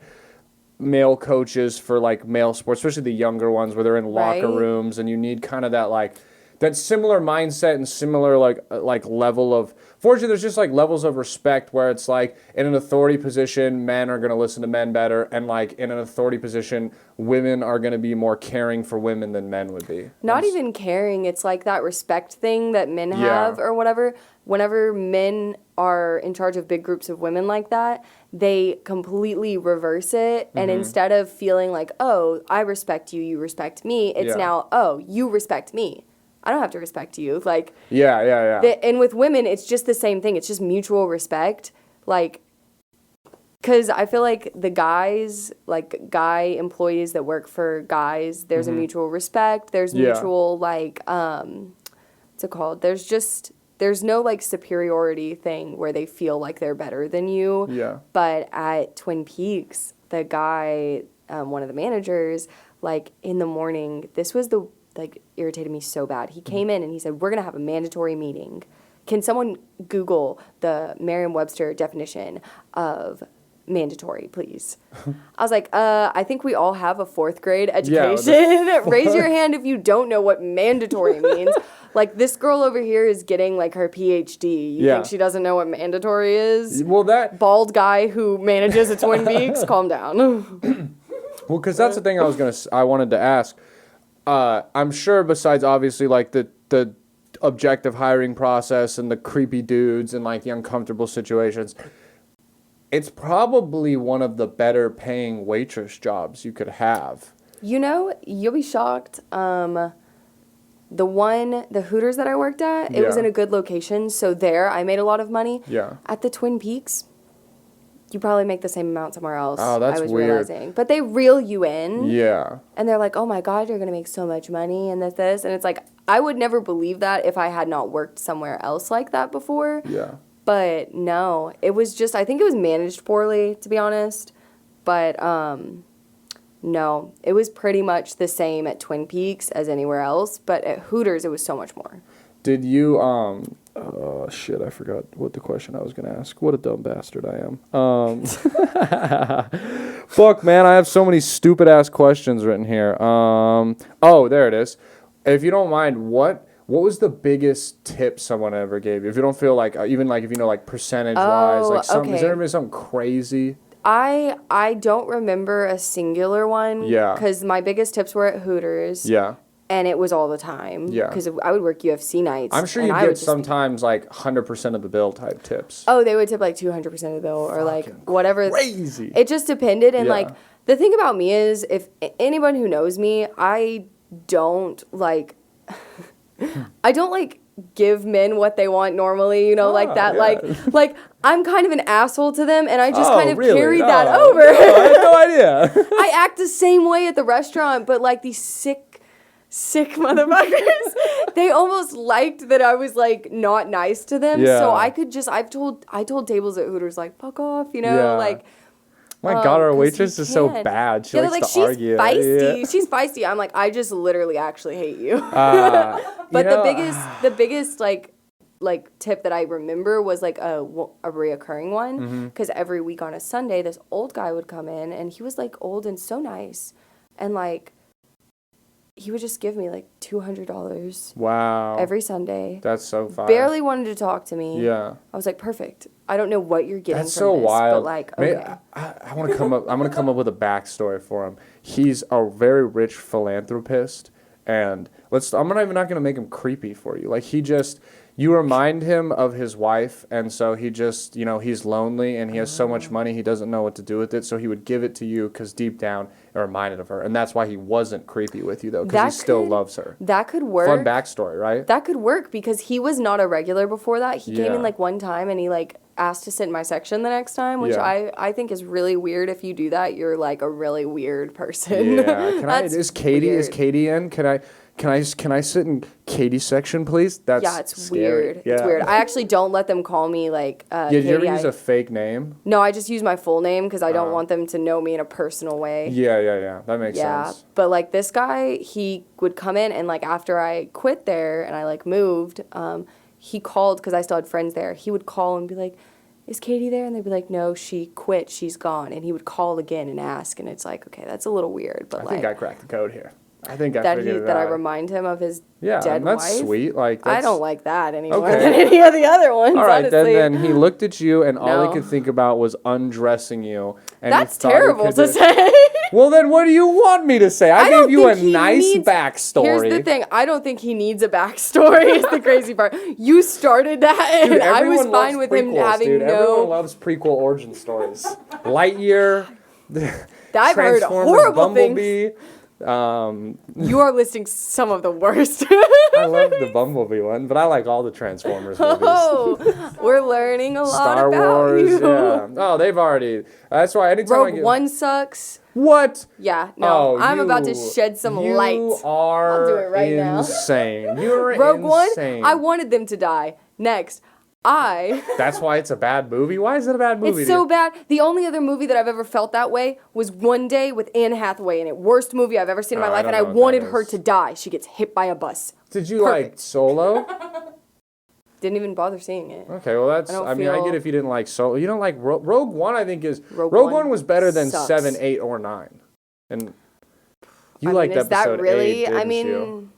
male coaches for, like, male sports, especially the younger ones where they're in locker Right. rooms, and you need kind of that, like, that similar mindset and similar, like level of... Fortunately, there's just, like, levels of respect where it's, like, in an authority position, men are going to listen to men better, and, like, in an authority position, women are going to be more caring for women than men would be. Not even caring. It's like that respect thing that men Yeah. have or whatever. Whenever men are in charge of big groups of women like that, they completely reverse it. And instead of feeling like, oh, I respect you, you respect me, it's Yeah. now, oh, you respect me. I don't have to respect you. Like, Yeah. and with women, it's just the same thing. It's just mutual respect. Like, because I feel like the guys, like guy employees that work for guys, there's a mutual respect. There's Yeah. mutual, like, what's it called? There's no, like, superiority thing where they feel like they're better than you. Yeah. But at Twin Peaks, the guy, one of the managers, like, in the morning, this was irritated me so bad. He came in and he said, we're going to have a mandatory meeting can someone Google the Merriam-Webster definition of mandatory, please? I was like, I think we all have a 4th grade education. Raise your hand if you don't know what mandatory means. Like, this girl over here is getting, like, her PhD. You think she doesn't know what mandatory is? Well, that... Bald guy who manages a Twin Peaks? Calm down. Well, because that's the thing I wanted to ask. I'm sure besides, obviously, like, the objective hiring process and the creepy dudes and, like, the uncomfortable situations, it's probably one of the better paying waitress jobs you could have. You know, you'll be shocked. The Hooters that I worked at, it was in a good location, so there I made a lot of money. Yeah. At the Twin Peaks, you probably make the same amount somewhere else. Oh, that's I was weird. realizing. But they reel you in. Yeah. And they're like, oh my God, you're going to make so much money and this. And it's like, I would never believe that if I had not worked somewhere else like that before. Yeah. But no, it was just, I think it was managed poorly, to be honest. But no, it was pretty much the same at Twin Peaks as anywhere else. But at Hooters, it was so much more. Did you, oh shit, I forgot what the question I was going to ask. What a dumb bastard I am. Fuck, man, I have so many stupid ass questions written here. Oh, there it is. If you don't mind, what was the biggest tip someone ever gave you? If you don't feel like, even like, if you know, like percentage-wise, like something, is there ever been something crazy? I don't remember a singular one. Yeah. Because my biggest tips were at Hooters. Yeah. And it was all the time. Yeah. Because I would work UFC nights. I'm sure you get sometimes like 100% of the bill type tips. Oh, they would tip like 200% of the bill or like whatever. Crazy. It just depended. And like, the thing about me is if anyone who knows me, I don't like give men what they want normally, you know, like that. Yeah. Like I'm kind of an asshole to them, and I just kind of really? carried that Oh, over. No, I had no idea. I act the same way at the restaurant, but like these sick motherfuckers, they almost liked that I was like not nice to them. Yeah. So I told tables at Hooters like, fuck off, you know, Yeah. like. My God, our 'cause waitress you is so can. bad. She Yeah, they're likes like, to argue. She's feisty. Yeah. She's feisty. I'm like, I just literally actually hate you. you But know, the biggest like tip that I remember was like a reoccurring one, because every week on a Sunday, this old guy would come in, and he was like old and so nice, and like he would just give me like $200. Wow. Every Sunday. That's so fire. Barely wanted to talk to me. Yeah. I was like, perfect. I don't know what you're getting That's from so this, wild. but like, okay. I want to come up. I'm gonna come up with a backstory for him. He's a very rich philanthropist, and I'm not gonna make him creepy for you. Like you remind him of his wife, and so he just, he's lonely and he has so much money he doesn't know what to do with it. So he would give it to you because deep down it reminded of her, and that's why he wasn't creepy with you though, because he still loves her. That could work. Fun backstory, right? That could work because he was not a regular before that. He came Yeah. in like one time and he like asked to sit in my section the next time, which Yeah. I think is really weird. If you do that, you're like a really weird person. Yeah. Is Katy weird. in? Can I sit in Katy's section, please? Yeah, it's scary. weird. Yeah. It's weird. I actually don't let them call me like Did Katy. you ever use a fake name? No, I just use my full name because I don't want them to know me in a personal way. Yeah. That makes sense. But like this guy, he would come in and like after I quit there and I like moved, he called because I still had friends there. He would call and be like, "Is Katy there?" And they'd be like, "No, she quit. She's gone." And he would call again and ask, and it's like, okay, that's a little weird, but I think I cracked the code here. I think I that figured it that I out. remind him of his dead and that's wife. sweet. Like I don't like that any more Okay. than any of the other ones. All right, honestly. then he looked at you, and all No. he could think about was undressing you. And he That's thought he terrible could to do- say. Well, then what do you want me to say? I don't gave you a think he nice needs- backstory. Here's the thing. I don't think he needs a backstory. Is the crazy part. You started that, and Dude, I was everyone fine loves with him prequels, having dude. Everyone no. loves prequel origin stories. Lightyear, I've heard Transformers, horrible things. Bumblebee. You are listing some of the worst. I love the Bumblebee one, but I like all the Transformers movies. Oh, we're learning a lot Star about Wars, you. yeah. Oh, they've already. That's why anytime I Rogue get One sucks. What? Yeah, no, Oh, I'm about to you- shed some light. You are I'll do it right now. insane. You're Rogue insane. One, I wanted them to die. Next, That's why it's a bad movie? Why is it a bad movie? It's so dude? bad. The only other movie that I've ever felt that way was One Day with Anne Hathaway in it. Worst movie I've ever seen in my Oh, I life, don't and I know what that wanted her is. to die. She gets hit by a bus. Did you like Perfect. Solo? Didn't even bother seeing it. Okay, well that's. I mean, I get if you didn't like Solo. You don't like Rogue One. I think is Rogue One was better than sucks. 7, 8, or 9, and you I liked mean, is that episode really? 8, didn't I mean, you?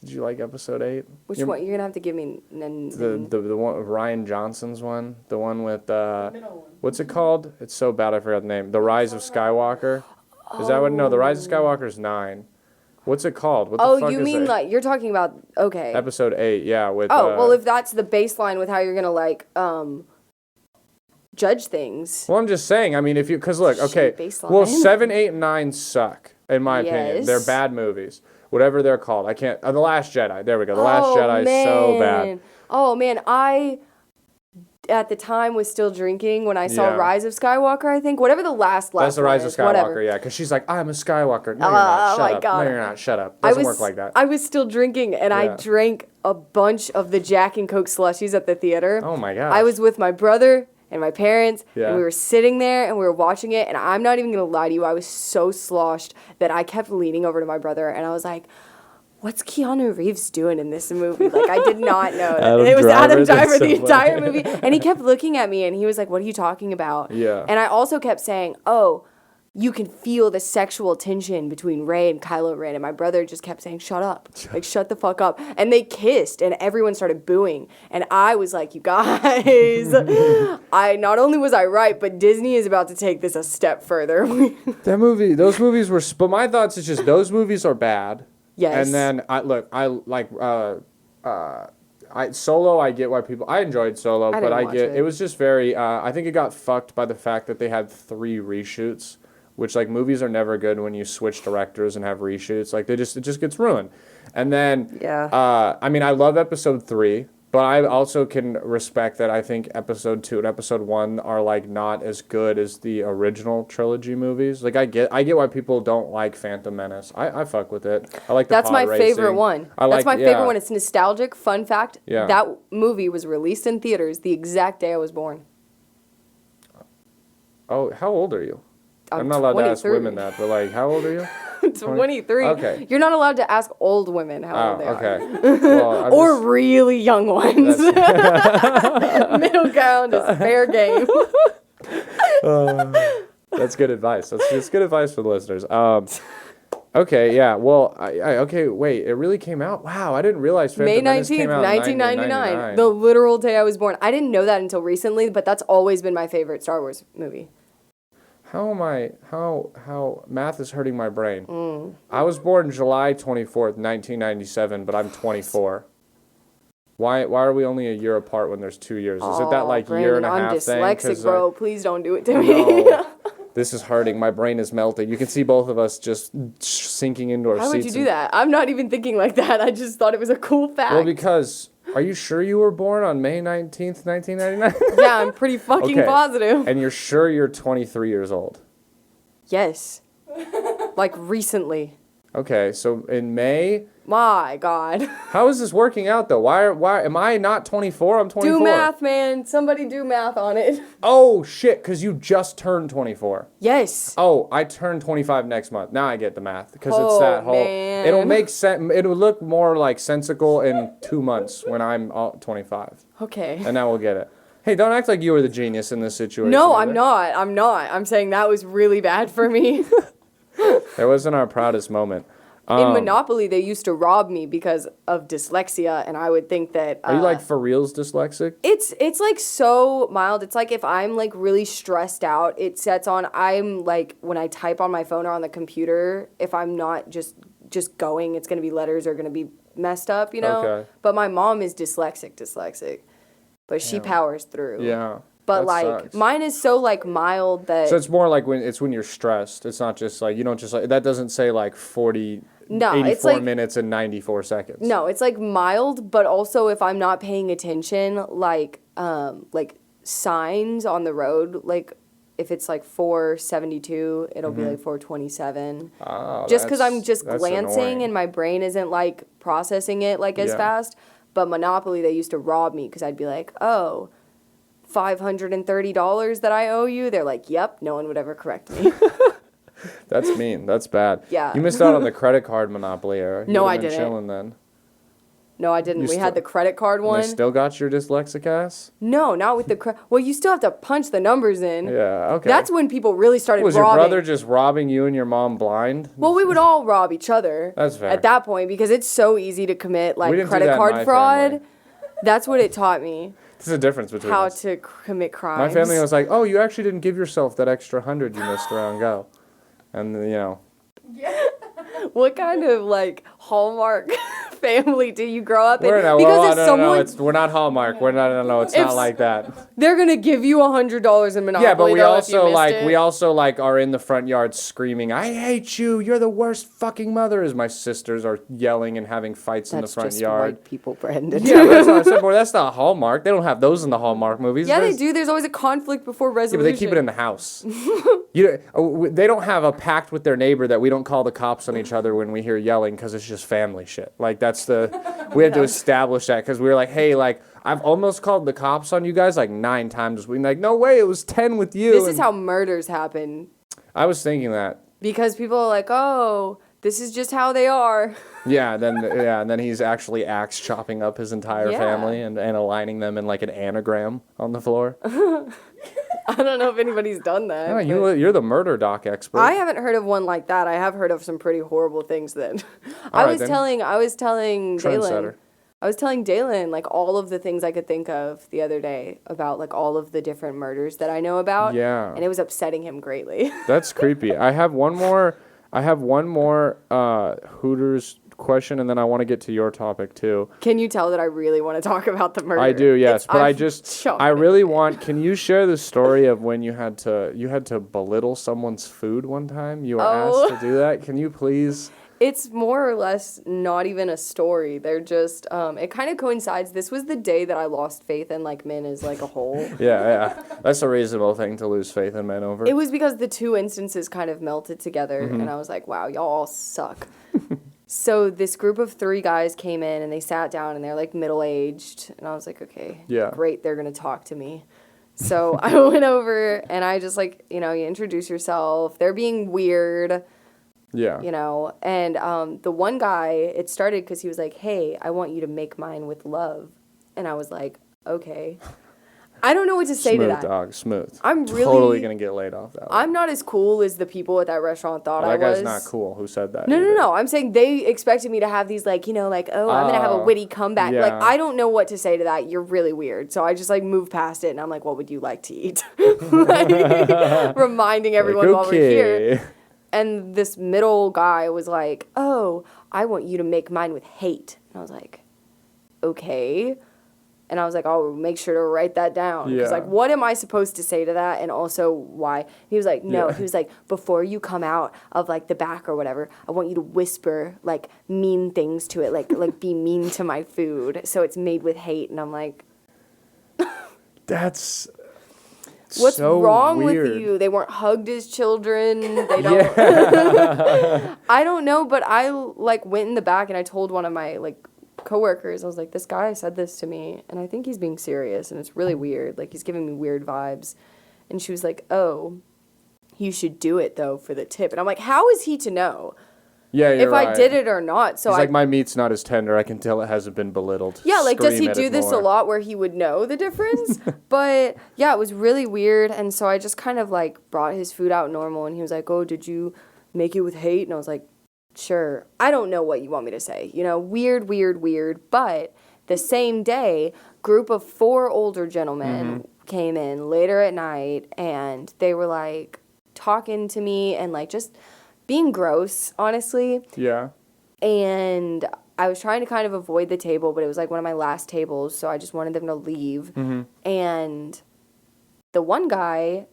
Did you like episode 8? Which one? You're gonna have to give me. The one Ryan Johnson's one, the one with what's it called? It's so bad I forgot the name. The Rise of Skywalker. Is that what? No, The Rise of Skywalker is 9. What's it called? What the fuck you is mean it? like you're talking about? Okay. Episode 8, yeah. With well, if that's the baseline with how you're gonna like judge things. Well, I'm just saying. I mean, if you because look, okay. Well, 7, 8, and 9 suck in my opinion. They're bad movies. Whatever they're called. I can't. The Last Jedi. There we go. The Last Jedi is so bad. Oh man, I at the time was still drinking when I saw Rise of Skywalker. I think whatever the last. That's the Rise of Skywalker. Whatever. Yeah, because she's like, I'm a Skywalker. No, you're not. Shut up. God. No, you're not. Shut up. Doesn't work like that. I was still drinking, and I drank a bunch of the Jack and Coke slushies at the theater. Oh my gosh. I was with my brother and my parents, Yeah. and we were sitting there and we were watching it. And I'm not even gonna lie to you, I was so sloshed that I kept leaning over to my brother, and I was like, what's Keanu Reeves doing in this movie? Like, I did not know. It was Adam Driver the entire movie. And he kept looking at me, and he was like, what are you talking about? Yeah. And I also kept saying, oh, you can feel the sexual tension between Rey and Kylo Ren. And my brother just kept saying, shut up. Like, shut the fuck up. And they kissed, and everyone started booing. And I was like, you guys, not only was I right, but Disney is about to take this a step further. Those movies were. But my thoughts is just those movies are bad. Yes. And then Solo, I get why I enjoyed Solo, but it was just very, I think it got fucked by the fact that they had 3 reshoots, which like movies are never good when you switch directors and have reshoots. Like it just gets ruined. And then, I mean, I love episode 3, but I also can respect that I think episode 2 and episode 1 are like not as good as the original trilogy movies. Like I get why people don't like Phantom Menace. I fuck with it. I like the That's my pod racing. favorite one. That's my favorite one. It's nostalgic. Fun fact, that movie was released in theaters the exact day I was born. Oh, how old are you? I'm not allowed 23. to ask women that, but like, how old are you? 23. Okay. You're not allowed to ask old women how old they are. Well, or really young ones. Middle ground is fair game. That's good advice. That's good advice for the listeners. Okay, yeah. Well, okay, wait. It really came out? Wow, I didn't realize May Phantom Menace 19th, came out 1999. The literal day I was born. I didn't know that until recently, but that's always been my favorite Star Wars movie. How math is hurting my brain. I was born July 24th, 1997, but I'm 24. Why are we only a year apart when there's 2 years? Is it that like Brandon, year and a half I'm thing? dyslexic, bro. Please don't do it to me. No, this is hurting. My brain is melting. You can see both of us just sinking into our seats. Why would you do that? I'm not even thinking like that. I just thought it was a cool fact. Well, because are you sure you were born on May 19th, 1999? Yeah, I'm pretty fucking positive. And you're sure you're 23 years old? Yes. Like recently. Okay, so in May. My God. How is this working out though? Why am I not 24? I'm 24. Do math, man. Somebody do math on it. Oh shit, because you just turned 24. Yes. Oh, I turned 25 next month. Now I get the math because it's that whole. Man. It'll make sense. It'll look more like sensical in 2 months when I'm 25. Okay. And now we'll get it. Hey, don't act like you were the genius in this situation. No, either. I'm not. I'm saying that was really bad for me. That wasn't our proudest moment. In Monopoly, they used to rob me because of dyslexia, and I would think that... Are you like for reals dyslexic? It's like so mild. It's like if I'm like really stressed out, it sets on... I'm like, when I type on my phone or on the computer, if I'm not just going, it's going to be letters are going to be messed up, you know? Okay. But my mom is dyslexic. But she powers through. Yeah. But that like sucks. mine is so like mild that... So it's more like when you're stressed. It's not just like, you don't just like... That doesn't say like 84 it's like, minutes and 94 seconds. No, it's like mild, but also if I'm not paying attention, like signs on the road, like if it's like 472, it'll be like 427. Oh, just because I'm just that's glancing annoying. and my brain isn't like processing it like as fast. But Monopoly, they used to rob me because I'd be like, oh, $530 that I owe you. They're like, yep, no one would ever correct me. That's mean. That's bad. Yeah. You missed out on the credit card Monopoly era. No, I You'd have been didn't. chilling then. No, I didn't. You We had the credit card And one. they still got your dyslexic ass? No, not with the well, you still have to punch the numbers in. Yeah, okay. That's when people really started Was robbing. your brother just robbing you and your mom blind? Well, we would all rob each other. That's fair. At that point, because it's so easy to commit We like didn't do credit that in card my fraud. family. That's what it taught me. There's a difference between How us. to commit crimes. My family was like, oh, you actually didn't give yourself that extra 100 you missed around go. And, you know. What kind of like Hallmark family do you grow up in? We're not, Because well, if no, someone we're not Hallmark. We're not, no, it's If not like that. they're gonna give you $100 in Monopoly, Yeah, but we though, if you also missed like it. we also like are in the front yard screaming, "I hate you! You're the worst fucking mother!" As my sisters are yelling and having fights in the That's front just yard. white people, Brandon. Yeah, but that's what I said. Boy, that's not Hallmark. They don't have those in the Hallmark movies. Yeah, they There's- do. There's always a conflict before Yeah, resolution. but they keep it in the house. They don't have a pact with their neighbor that we don't call the cops on each other when we hear yelling because it's just family shit. Like we had to establish that because we were like, hey, like I've almost called the cops on you guys like 9 times this week. Like, no way, it was 10 with you. This is how murders happen. I was thinking that. Because people are like, oh, this is just how they are. Yeah, and then he's actually axe chopping up his entire Yeah. family and aligning them in like an anagram on the floor. I don't know if anybody's done that. Oh, but you're the murder doc expert. I haven't heard of one like that. I have heard of some pretty horrible things then. All I right, was then. telling Trendsetter. Dalen like all of the things I could think of the other day about like all of the different murders that I know about. Yeah. And it was upsetting him greatly. That's creepy. I have one more Hooters question, and then I want to get to your topic too. Can you tell that I really want to talk about the murder? I do, yes, but shocked. I really want. Can you share the story of when you had to belittle someone's food one time? You were Oh. asked to do that. Can you please? It's more or less not even a story. They're just, it kind of coincides. This was the day that I lost faith in, like, men as, like, a whole. Yeah. That's a reasonable thing to lose faith in men over. It was because the two instances kind of melted together, Mm-hmm. and I was like, wow, y'all all suck. So this group of 3 guys came in, and they sat down, and they're, like, middle-aged. And I was like, okay, Yeah. great, they're going to talk to me. So I went over, and I just, like, you introduce yourself. They're being weird. Yeah. And the one guy, it started because he was like, hey, I want you to make mine with love. And I was like, okay. I don't know what to say Smooth, to that. dog. Smooth. I'm really- totally gonna get laid off that one. I'm not as cool as the people at that restaurant thought Well, I that was. guy's not cool. Who said that? No, either. no. I'm saying they expected me to have these, like, like, oh, I'm going to have a witty comeback. yeah. Like, I don't know what to say to that. You're really weird. So I just, like, moved past it, and I'm like, what would you like to eat? Like, reminding everyone while we're here. And this middle guy was like, oh, I want you to make mine with hate. And I was like, okay. And I was like, I'll make sure to write that down. Because, Yeah. like, what am I supposed to say to that? And also, why? He was like, no. Yeah. He was like, before you come out of, like, the back or whatever, I want you to whisper, like, mean things to it. Like be mean to my food. So it's made with hate. And I'm like, That's what's so wrong weird. with you? They weren't hugged as children. They don't. I don't know, but I like went in the back and I told one of my like coworkers. I was like, this guy said this to me, and I think he's being serious, and it's really weird. Like he's giving me weird vibes. And she was like, oh, you should do it though for the tip. And I'm like, how is he to know Yeah, you're if right. I did it or not? So He's I like, my meat's not as tender. I can tell it hasn't been belittled. Yeah, like, does he Scream at do it this a more. lot where he would know the difference? But, yeah, it was really weird, and so I just kind of, like, brought his food out normal, and he was like, oh, did you make it with hate? And I was like, sure. I don't know what you want me to say. Weird, but the same day, group of 4 older gentlemen came in later at night, and they were, like, talking to me and, like, just being gross, honestly. Yeah. And I was trying to kind of avoid the table, but it was like one of my last tables, so I just wanted them to leave. And the one guy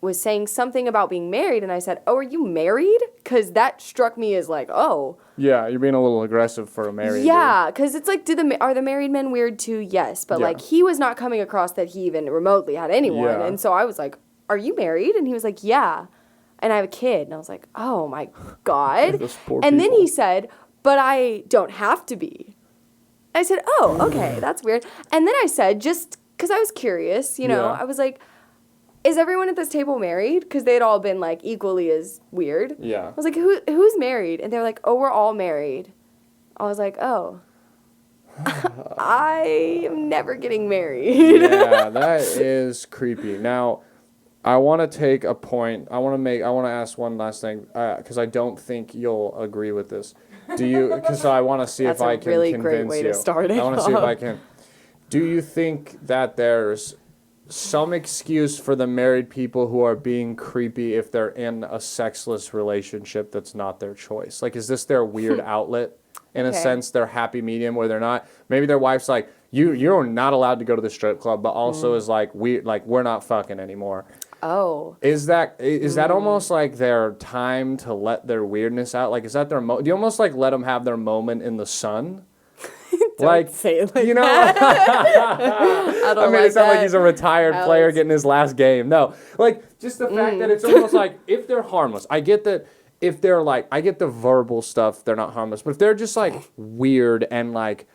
was saying something about being married, and I said, oh, are you married? Because that struck me as like, oh. Yeah, you're being a little aggressive for a married Yeah, because it's like, are the married men weird too? Yes. But Yeah. like, he was not coming across that he even remotely had anyone. Yeah. And so I was like, are you married? And he was like, yeah. And I have a kid. And I was like, oh my God. Those poor and then people. he said, but I don't have to be. I said, oh, okay, that's weird. And then I said, just because I was curious, Yeah. I was like, is everyone at this table married? Because they had all been like equally as weird. Yeah. I was like, who's married? And they were like, oh, we're all married. I was like, oh. I am never getting married. Yeah, that is creepy. Now, I want to take a point. I want to ask one last thing because I don't think you'll agree with this. Do you? Because I want to see That's if I a can really convince great way you. to start it I want to see if I off. can. Do you think that there's some excuse for the married people who are being creepy if they're in a sexless relationship that's not their choice? Like, is this their weird outlet? In a Okay. sense, their happy medium where they're not. Maybe their wife's like, you're not allowed to go to the strip club, but also is like, we're not fucking anymore. Oh. Is that almost like their time to let their weirdness out? Like, is that their do you almost like let them have their moment in the sun? Like, say it like you know, I don't I mean, like it's not like that. he's a retired player Alex. getting his last game. No, like just the fact that it's almost like if they're harmless. I get that if they're like, I get the verbal stuff, they're not harmless. But if they're just like weird and like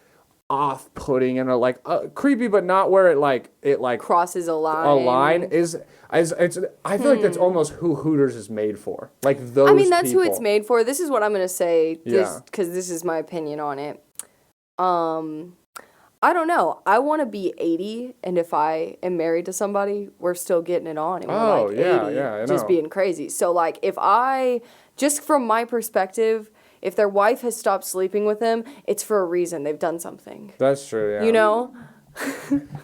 off-putting and are like creepy, but not where it like Crosses a line. a line is it's. I feel like that's almost who Hooters is made for. Like those. I mean, that's people. who it's made for. This is what I'm gonna say. Yeah. Because this is my opinion on it. I don't know. I want to be 80, and if I am married to somebody, we're still getting it on, and we're Oh, like yeah, 80, yeah, I just know. being crazy. So, like, if I, just from my perspective, if their wife has stopped sleeping with them, it's for a reason. They've done something. That's true. Yeah. You know?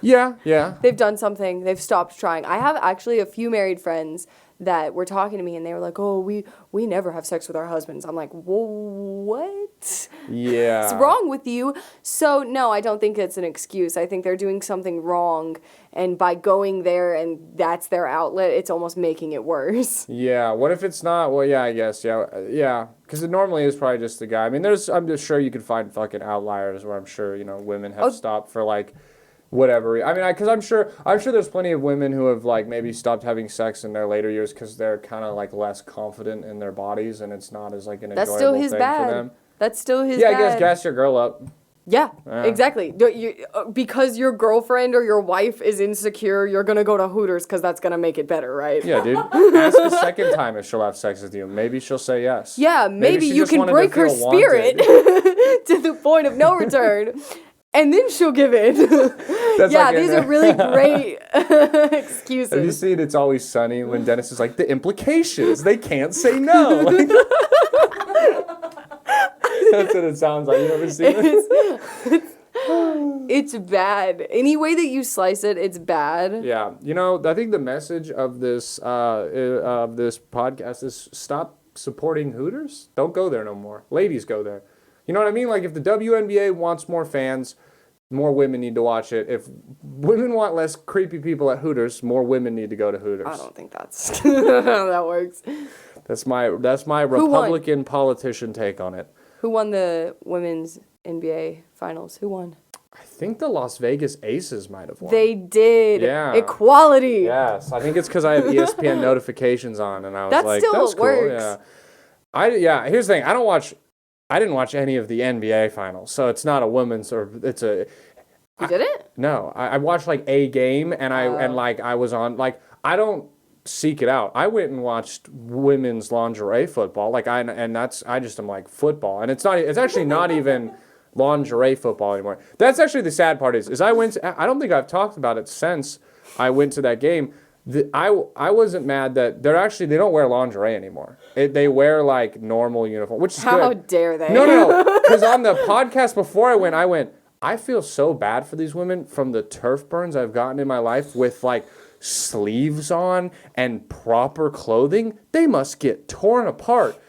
Yeah. Yeah. They've done something. They've stopped trying. I have actually a few married friends that were talking to me, and they were like, "Oh, we never have sex with our husbands." I'm like, "Whoa, what? Yeah. What's wrong with you?" So no, I don't think it's an excuse. I think they're doing something wrong, and by going there and that's their outlet, it's almost making it worse. Yeah. What if it's not? Well, yeah, I guess. Yeah. Yeah. Because it normally is probably just the guy. I mean, I'm just sure you could find fucking outliers where I'm sure, women have stopped for like whatever. I mean, because I'm sure there's plenty of women who have like maybe stopped having sex in their later years because they're kind of like less confident in their bodies and it's not as like an That's enjoyable still his thing bad. for them. That's still his Yeah, bad. I guess gas your girl up. Yeah, exactly. Because your girlfriend or your wife is insecure, you're going to go to Hooters because that's going to make it better, right? Yeah, dude. Ask a second time if she'll have sex with you. Maybe she'll say yes. Yeah, maybe she you just can wanted to break her feel spirit wanted. to the point of no return. And then she'll give in. That's Yeah, like these are really great excuses. Have you seen It's Always Sunny when Dennis is like, the implications, they can't say no. Like, that's what it sounds like. You ever seen it? It's bad. Any way that you slice it, it's bad. Yeah. I think the message of this podcast is stop supporting Hooters. Don't go there no more. Ladies, go there. You know what I mean? Like, if the WNBA wants more fans, more women need to watch it. If women want less creepy people at Hooters, more women need to go to Hooters. I don't think that's how that works. That's my Republican politician take on it. Who won the women's NBA finals? Who won? I think the Las Vegas Aces might have won. They did. Yeah. Equality. Yes, I think it's because I have ESPN notifications on, and I was That like, still "That's cool." works. Yeah. Here's the thing: I didn't watch any of the NBA finals, so it's not a women's or it's a. You didn't? No, I watched like a game, and I was on like I don't seek it out. I went and watched women's lingerie football, like I just am like football, and it's actually not even lingerie football anymore. That's actually the sad part is I don't think I've talked about it since I went to that game. I wasn't mad that they don't wear lingerie anymore. They wear like normal uniform, which is How good. dare they? No. Because on the podcast before I went, I feel so bad for these women from the turf burns I've gotten in my life with like sleeves on and proper clothing. They must get torn apart.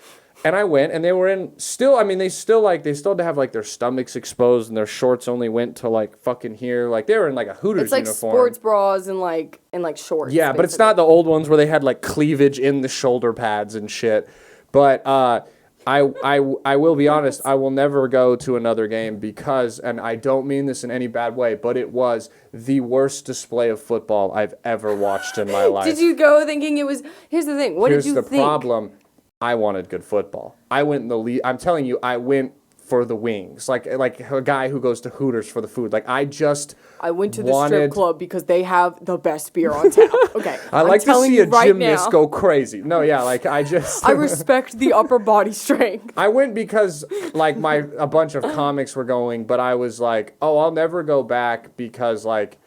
And I went, and they were in still. I mean, they still had to have like their stomachs exposed, and their shorts only went to like fucking here. Like they were in like a Hooters It's like uniform. sports bras and like shorts. Yeah, but it's basically. not the old ones where they had like cleavage in the shoulder pads and shit. But I will be honest, I will never go to another game because, and I don't mean this in any bad way, but it was the worst display of football I've ever watched in my life. Did you go thinking it was? Here's the thing. What Here's did you the think? problem. I wanted good football. I went in the lead. I'm telling you, I went for the wings, like a guy who goes to Hooters for the food. Like I went to the strip club because they have the best beer on tap. Okay, I like to see a right gymnast now. go crazy. No, yeah, like I just I respect the upper body strength. I went because like a bunch of comics were going, but I was like, oh, I'll never go back because like.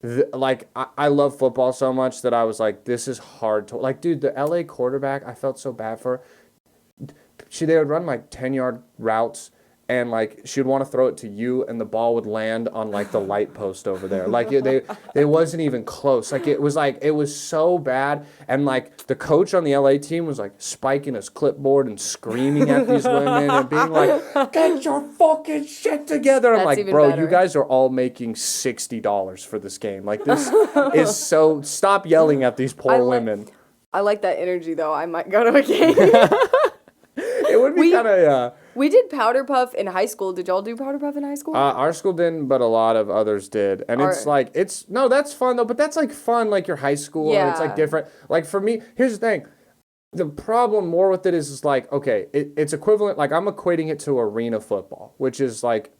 I love football so much that I was like, this is hard to like, dude. The LA quarterback, I felt so bad for her. They would run like 10-yard routes, and like she would want to throw it to you, and the ball would land on like the light post over there. Like they wasn't even close. Like it was so bad, and like the coach on the LA team was like spiking his clipboard and screaming at these women and being like, "Get your fucking shit together." I'm That's like, even bro, better. you guys are all making $60 for this game. Like this is so. Stop yelling at these poor women. I like that energy though. I might go to a game. It would be kind of. We did Powder Puff in high school. Did y'all do Powder Puff in high school? Our school didn't, but a lot of others did. And that's fun though, but that's like fun, like your high school, and it's like different. Like for me, here's the thing. The problem more with it is like, okay, it's equivalent, like I'm equating it to arena football, which is like,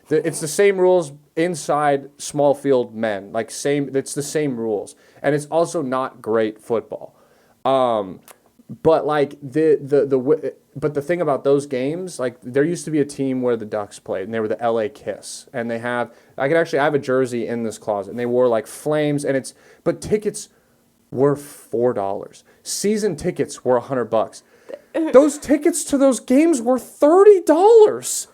it's the same rules inside small field men, like it's the same rules. And it's also not great football. But like but the thing about those games, like there used to be a team where the Ducks played, and they were the LA Kiss, and I have a jersey in this closet, and they wore like flames, but tickets were $4. Season tickets were $100. Those tickets to those games were $30.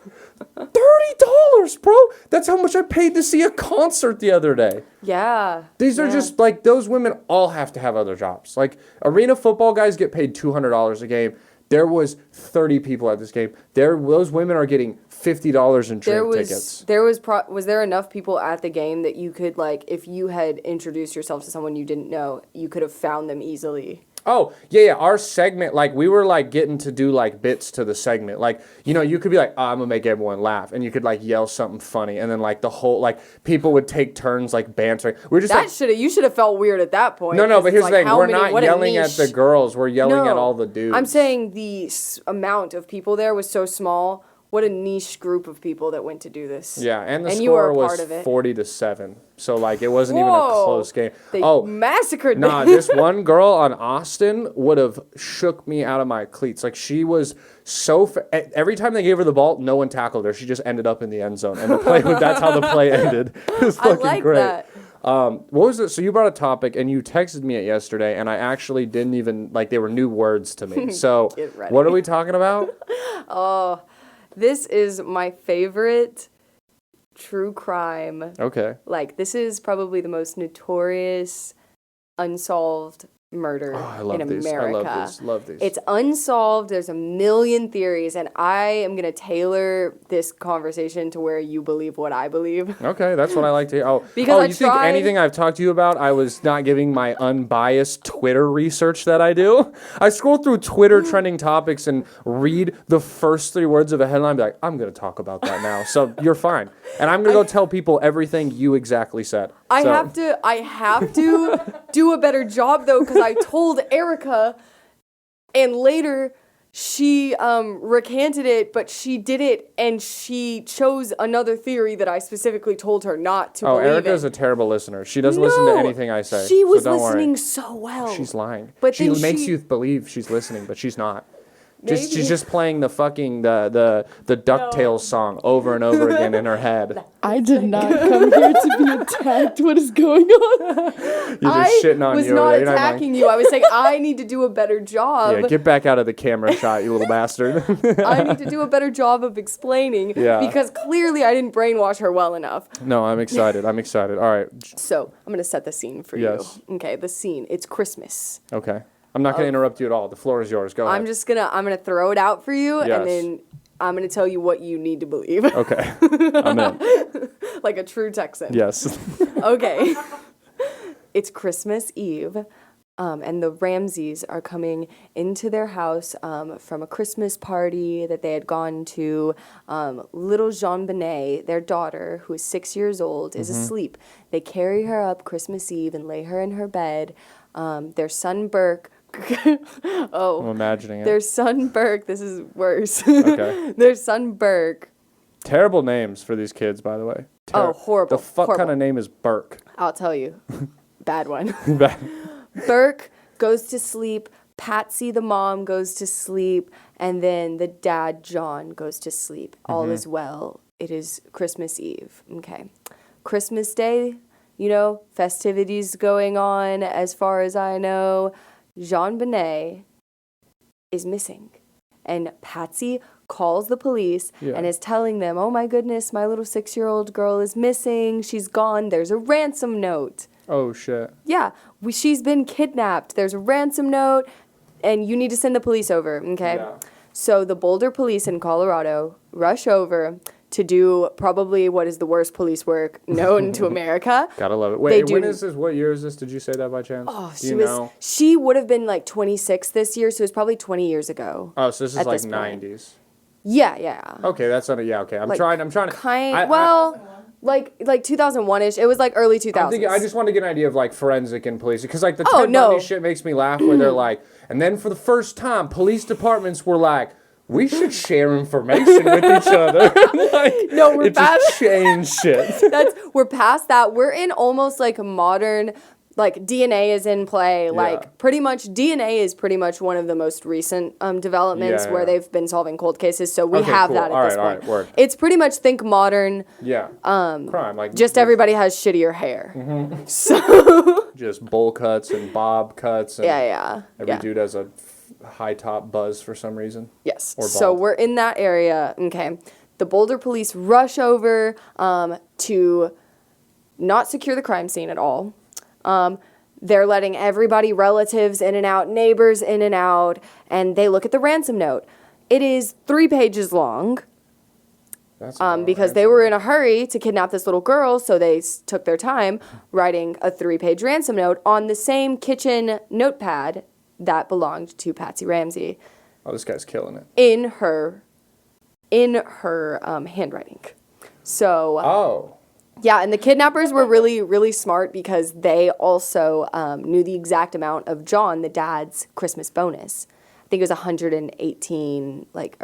$30, bro. That's how much I paid to see a concert the other day. Yeah. These are just like those women all have to have other jobs. Like arena football guys get paid $200 a game. There was 30 people at this game. Those women are getting $50 in drink tickets. Was there enough people at the game that you could like, if you had introduced yourself to someone you didn't know, you could have found them easily? Oh, yeah. Our segment, like, we were, like, getting to do, like, bits to the segment. Like, you could be like, I'm going to make everyone laugh. And you could, like, yell something funny. And then, like, the whole, like, people would take turns, like, bantering. We're just you should have felt weird at that point. No, but here's the thing. We're not yelling at the girls. We're yelling at all the dudes. I'm saying the amount of people there was so small. What a niche group of people that went to do this. Yeah, and the you were score a was part of it. 40-7. So, like, it wasn't even a close game. They massacred them. Nah, this one girl on Austin would have shook me out of my cleats. Like, she was so... every time they gave her the ball, no one tackled her. She just ended up in the end zone. And that's how the play ended. It was fucking great. That. What was it? So you brought a topic, and you texted me it yesterday, and I actually didn't even... Like, they were new words to me. So, what are we talking about? Oh... This is my favorite true crime. Okay. Like, this is probably the most notorious unsolved murder in America. I love these. It's unsolved. There's a million theories, and I am going to tailor this conversation to where you believe what I believe. Okay, that's what I like to hear. Because you think anything I've talked to you about, I was not giving my unbiased Twitter research that I do? I scroll through Twitter trending topics and read the first 3 words of a headline and be like, I'm going to talk about that now. So you're fine. And I'm going to go tell people everything you exactly said. I have to do a better job, though, because I told Erica, and later she recanted it, but she did it, and she chose another theory that I specifically told her not to believe in. Erica's a terrible listener. She doesn't listen to anything I say. She was so don't listening worry. so well. She's lying. But she makes you believe she's listening, but she's not. She's just playing the fucking the DuckTales song over and over again in her head. I did not come here to be attacked. What is going on? You're just shitting on you. I was not attacking you. I was saying I need to do a better job. Yeah, get back out of the camera shot, you little bastard. I need to do a better job of explaining because clearly I didn't brainwash her well enough. No, I'm excited. All right. So I'm going to set the scene for you. Okay, the scene. It's Christmas. Okay. I'm not going to interrupt you at all. The floor is yours. Go ahead. I'm going to throw it out for you, and then I'm going to tell you what you need to believe. Okay. I'm in. Like a true Texan. Yes. Okay. It's Christmas Eve, and the Ramseys are coming into their house from a Christmas party that they had gone to. Little Jean Benet, their daughter, who is 6 years old, is asleep. They carry her up Christmas Eve and lay her in her bed. Their son Burke I'm imagining it. Their son Burke. This is worse. Okay. Their son Burke. Terrible names for these kids, by the way. Horrible. The fuck horrible. kind of name is Burke? I'll tell you. Bad one. Bad. Burke goes to sleep. Patsy, the mom, goes to sleep. And then the dad, John, goes to sleep. All is well. It is Christmas Eve. Okay. Christmas Day, festivities going on. As far as I know, JonBenet is missing. And Patsy calls the police and is telling them, oh my goodness, my little 6-year-old girl is missing. She's gone. There's a ransom note. Oh, shit. Yeah, she's been kidnapped. There's a ransom note, and you need to send the police over, okay? Yeah. So the Boulder police in Colorado rush over to do probably what is the worst police work known to America. Gotta love it. They Wait, when do- is this? What year is this? Did you say that by chance? Oh, Do she would have been like 26 this year, so it was probably 20 years ago. Oh, so this is at like this point. 90s. Yeah. Okay, that's not a, yeah, okay. I'm Like, trying to... Like 2001-ish. It was like early 2000s. I just want to get an idea of like forensic and police because like the Oh, Ted no. Bundy shit makes me laugh where they're like, and then for the first time, police departments were like, we should share information with each other. Like, No, we're it bad. just changed shit. We're past that. We're in almost like a modern, like DNA is in play. Like pretty much DNA is pretty much one of the most recent developments where they've been solving cold cases. So we Okay, have cool. that at this point. All right, word. It's pretty much think modern. Yeah. Crime like Just everybody has shittier hair. Mm-hmm. So just bowl cuts and bob cuts. And yeah. Every dude has a high top buzz for some reason. Yes. Or So bald. we're in that area. Okay. The Boulder police rush over to not secure the crime scene at all. They're letting everybody, relatives in and out, neighbors in and out, and they look at the ransom note. It is 3 pages long That's because they were in a hurry to kidnap this little girl, so they took their time writing a 3-page ransom note on the same kitchen notepad that belonged to Patsy Ramsey Oh, this guy's killing it. in her handwriting. So Oh. yeah, and the kidnappers were really, really smart because they also knew the exact amount of John, the dad's Christmas bonus. I think it was 118, like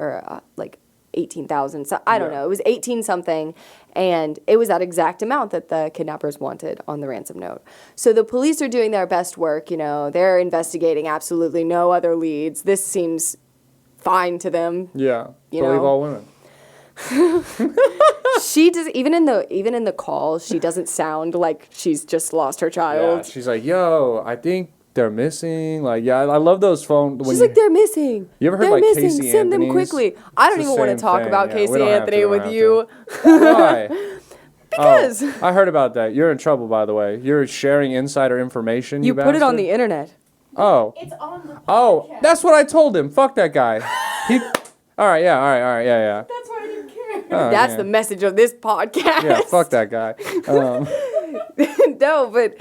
18,000. So I don't know. It was 18 something, and it was that exact amount that the kidnappers wanted on the ransom note. So the police are doing their best work. They're investigating absolutely no other leads. This seems fine to them. Yeah. You Believe know? all women. She does even in the call, she doesn't sound like she's just lost her Yeah. child. She's like, yo, I think they're missing. Like, yeah, I love those phones. She's like, they're missing. You ever heard, they're like, missing. Casey Send them Anthony's? quickly. I don't It's the even want same to talk thing. about Yeah, Casey we don't have Anthony to, we with don't you. Why? Because Oh, I heard about that. You're in trouble, by the way. You're sharing insider information. you put it on bastard. the internet. Oh. It's on the podcast. Oh, that's what I told him. Fuck that guy. He. All right. Yeah. That's why I didn't care. Oh, That's yeah. the message of this podcast. Yeah. Fuck that guy. No, but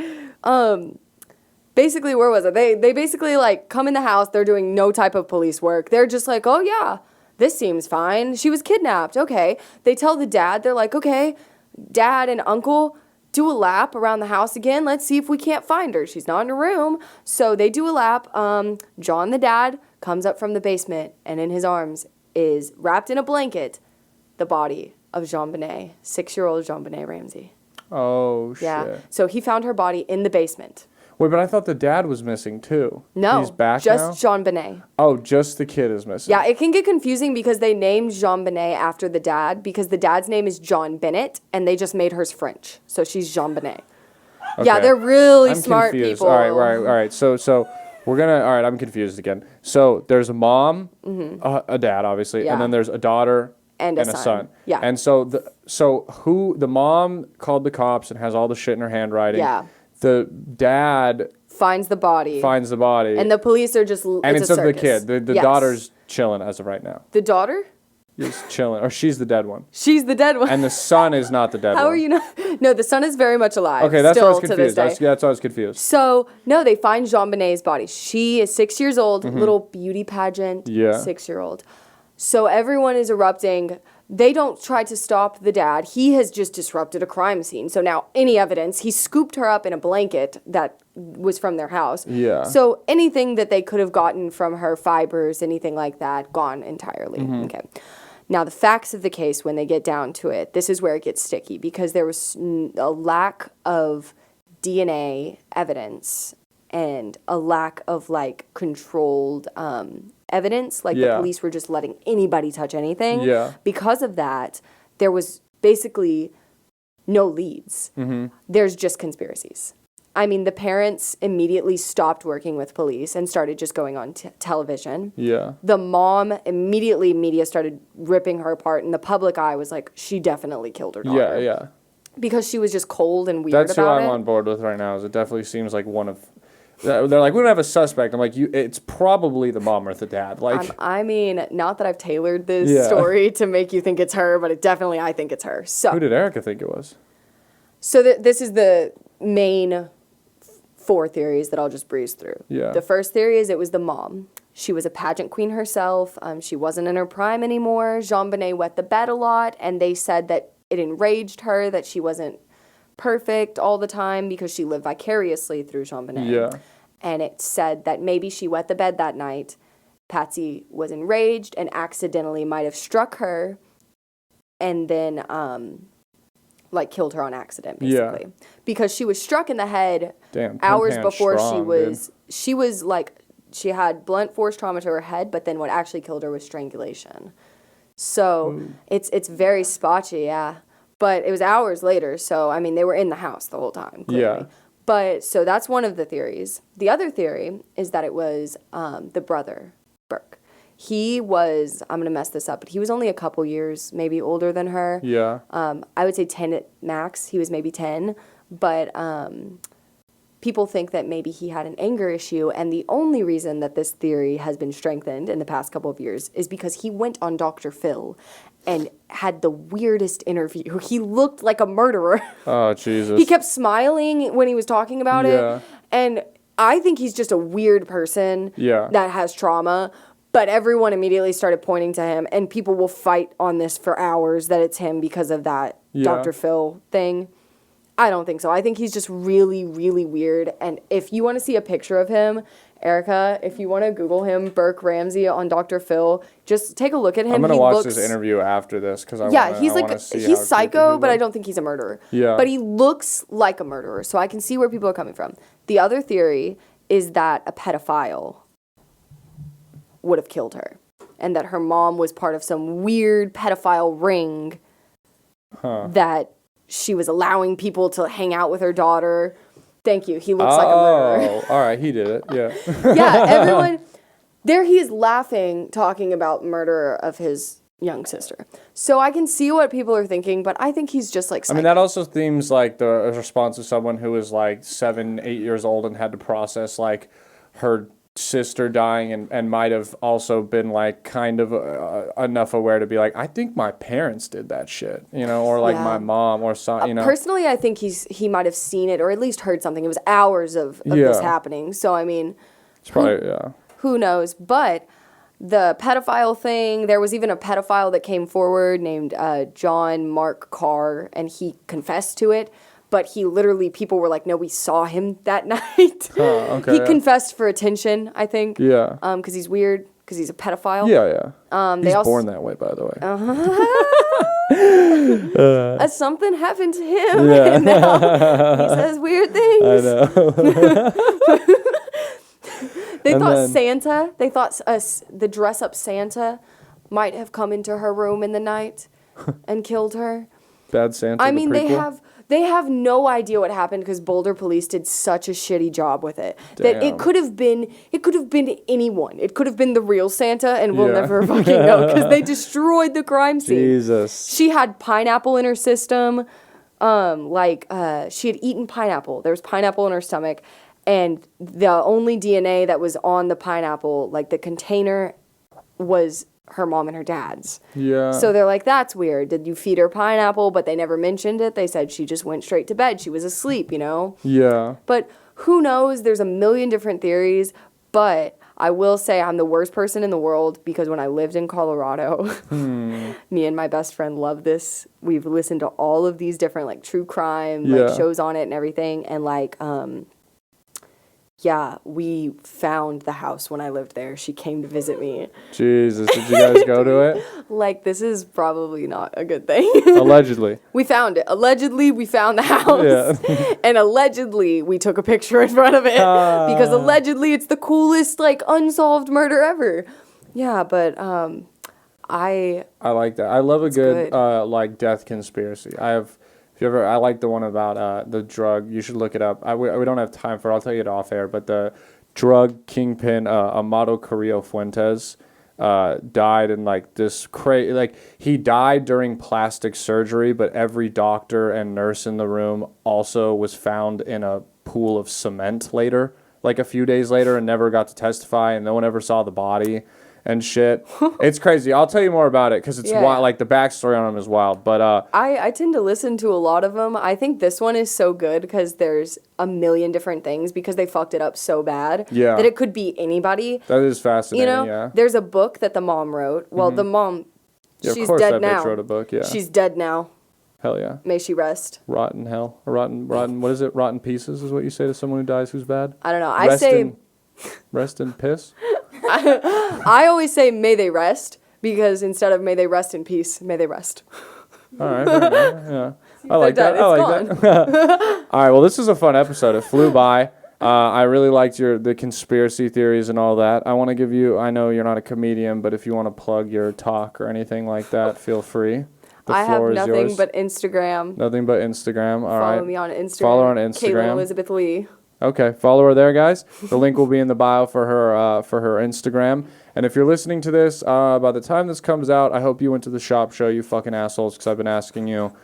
basically, where was it? They basically like come in the house. They're doing no type of police work. They're just like, oh yeah, this seems fine. She was kidnapped. Okay. They tell the dad. They're like, okay, dad and uncle, do a lap around the house again. Let's see if we can't find her. She's not in her room. So they do a lap. John, the dad, comes up from the basement, and in his arms is wrapped in a blanket the body of JonBenet, 6-year-old JonBenet Ramsey. Oh shit. Yeah. So he found her body in the basement. Wait, but I thought the dad was missing too. No, He's back just now. JonBenet. Oh, just the kid is missing. Yeah, it can get confusing because they named JonBenet after the dad because the dad's name is John Bennett and they just made hers French. So she's JonBenet. Yeah, Okay. they're really I'm smart confused. people. All right. So we're gonna. All right, I'm confused again. So there's a mom, a dad, obviously, Mm-hmm. Yeah. and then there's a daughter And a son. Yeah. And so the mom called the cops and has all the shit in her handwriting. Yeah. The dad Finds the body. finds the body. And the police are just, and it's it's a of the circus. kid. The Yes. daughter's chilling as of right now. The daughter? She's chilling, or she's the dead one. She's the dead one. And the son is not the dead one. How are you not? No, the son is very much alive. Okay, that's why I was still to this confused. day. That's why I was confused. So, no, they find JonBenet's body. She is 6 years old, little beauty pageant, Yeah. 6-year-old. So everyone is erupting. They don't try to stop the dad. He has just disrupted a crime scene. So now any evidence, he scooped her up in a blanket that was from their house. Yeah. So anything that they could have gotten from her, fibers, anything like that, gone entirely. Okay. Now, the facts of the case, when they get down to it, this is where it gets sticky because there was a lack of DNA evidence and a lack of, like, controlled evidence. Like, the police were just letting anybody touch anything. Yeah. Because of that, there was basically no leads. There's just conspiracies. I mean, the parents immediately stopped working with police and started just going on television. Yeah. The mom, immediately media started ripping her apart, and the public eye was like, she definitely killed her daughter. Yeah. Because she was just cold and weird That's who about I'm it. on board with right now. Is it definitely seems like one of. They're like, we don't have a suspect. I'm like, it's probably the mom or the dad. Like, I mean, not that I've tailored this story to make you think it's her, but I think it's her. So who did Erica think it was? So this is the main 4 theories that I'll just breeze through. Yeah. The first theory is it was the mom. She was a pageant queen herself. She wasn't in her prime anymore. Jean-Benet wet the bed a lot, and they said that it enraged her that she wasn't perfect all the time because she lived vicariously through Jean-Benet. Yeah. And it said that maybe she wet the bed that night. Patsy was enraged and accidentally might have struck her and then like killed her on accident, basically. Yeah. Because she was struck in the head pin hours hand before strong, she was like, she had blunt force trauma to her head, but then what actually killed her was strangulation. So it's very spotty, yeah. But it was hours later, so I mean they were in the house the whole time, clearly. Yeah. But so that's one of the theories. The other theory is that it was the brother, Burke. He was, I'm going to mess this up, but he was only a couple years maybe older than her. Yeah. I would say 10 at max. He was maybe 10. But people think that maybe he had an anger issue. And the only reason that this theory has been strengthened in the past couple of years is because he went on Dr. Phil and had the weirdest interview. He looked like a murderer. Oh, Jesus. He kept smiling when he was talking about it. And I think he's just a weird person that has trauma. But everyone immediately started pointing to him, and people will fight on this for hours that it's him because of that Dr. Phil thing. I don't think so. I think he's just really, really weird. And if you want to see a picture of him, Erica, if you want to Google him, Burke Ramsey on Dr. Phil, just take a look at him. I'm gonna watch this interview after this because he's psycho, but I don't think he's a murderer. Yeah. But he looks like a murderer, so I can see where people are coming from. The other theory is that a pedophile would have killed her, and that her mom was part of some weird pedophile ring that she was allowing people to hang out with her daughter. Thank you. He looks like a murderer. Oh, all right. He did it. Yeah. Yeah, everyone. There he is laughing, talking about murder of his young sister. So I can see what people are thinking, but I think he's just like psycho. I mean, that also seems like the response of someone who was like 7, 8 years old and had to process like her sister dying and might have also been like kind of enough aware to be like, I think my parents did that shit, you know, or like my mom or something, you know. Personally, I think he might have seen it or at least heard something. It was hours of this happening. So, I mean, it's probably, who knows? But the pedophile thing, there was even a pedophile that came forward named John Mark Carr, and he confessed to it. But he literally, people were like, no, we saw him that night. Okay, he confessed for attention, I think. Yeah. Because he's weird, because he's a pedophile. Yeah. He's born that way, by the way. Something happened to him, and now he says weird things. I know. They thought the dress-up Santa might have come into her room in the night and killed her. Bad Santa. I mean, they have no idea what happened because Boulder police did such a shitty job with it. Damn. That it could have been anyone. It could have been the real Santa, and we'll never fucking know because they destroyed the crime scene. Jesus. She had pineapple in her system. She had eaten pineapple. There was pineapple in her stomach, and the only DNA that was on the pineapple, like the container, was her mom and her dad's. Yeah. So they're like, that's weird. Did you feed her pineapple? But they never mentioned it. They said she just went straight to bed. She was asleep, you know? Yeah. But who knows? There's a million different theories. But I will say I'm the worst person in the world because when I lived in Colorado, me and my best friend love this. We've listened to all of these different like true crime like shows on it and everything, and like yeah, we found the house when I lived there. She came to visit me. Jesus, did you guys go to it? Like, this is probably not a good thing. Allegedly. We found it. Allegedly, we found the house. Yeah. And allegedly, we took a picture in front of it. Because allegedly, it's the coolest, like, unsolved murder ever. Yeah, but I like that. I love a good like death conspiracy. I like the one about the drug. You should look it up. We don't have time for it. I'll tell you it off air. But the drug kingpin, Amado Carrillo Fuentes, died in like this crazy. Like he died during plastic surgery, but every doctor and nurse in the room also was found in a pool of cement later, like a few days later, and never got to testify, and no one ever saw the body. And shit, it's crazy. I'll tell you more about it because it's wild. Like the backstory on him is wild. But I tend to listen to a lot of them. I think this one is so good because there's a million different things because they fucked it up so bad that it could be anybody. That is fascinating. You know, yeah. There's a book that the mom wrote. Well, the mom, she's dead now. Bitch wrote a book. Yeah. She's dead now. Hell yeah. May she rest. Rotten hell. Rotten. What is it? Rotten pieces is what you say to someone who dies who's bad. I don't know. Rest in piss. I always say may they rest because instead of may they rest in peace, may they rest. All right. Yeah. I like that. That. All right. Well, this is a fun episode. It flew by. I really liked the conspiracy theories and all that. I want to give you. I know you're not a comedian, but if you want to plug your talk or anything like that, feel free. I have nothing but Instagram. Nothing but Instagram. All right. Follow me on Instagram. Follow her on Instagram. Kayla Elizabeth Lee. Okay, follow her there, guys. The link will be in the bio for her Instagram. And if you're listening to this, by the time this comes out, I hope you went to the shop show, you fucking assholes, because I've been asking you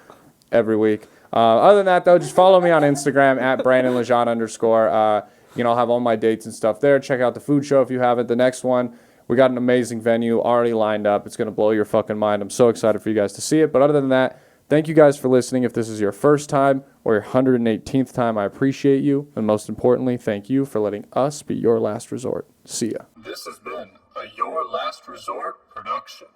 every week. Other than that, though, just follow me on Instagram at @BrandonLejean_. I'll have all my dates and stuff there. Check out the food show if you haven't. The next one, we got an amazing venue already lined up. It's going to blow your fucking mind. I'm so excited for you guys to see it. But other than that, thank you guys for listening. If this is your first time or your 118th time, I appreciate you. And most importantly, thank you for letting us be your last resort. See ya. This has been a Your Last Resort production.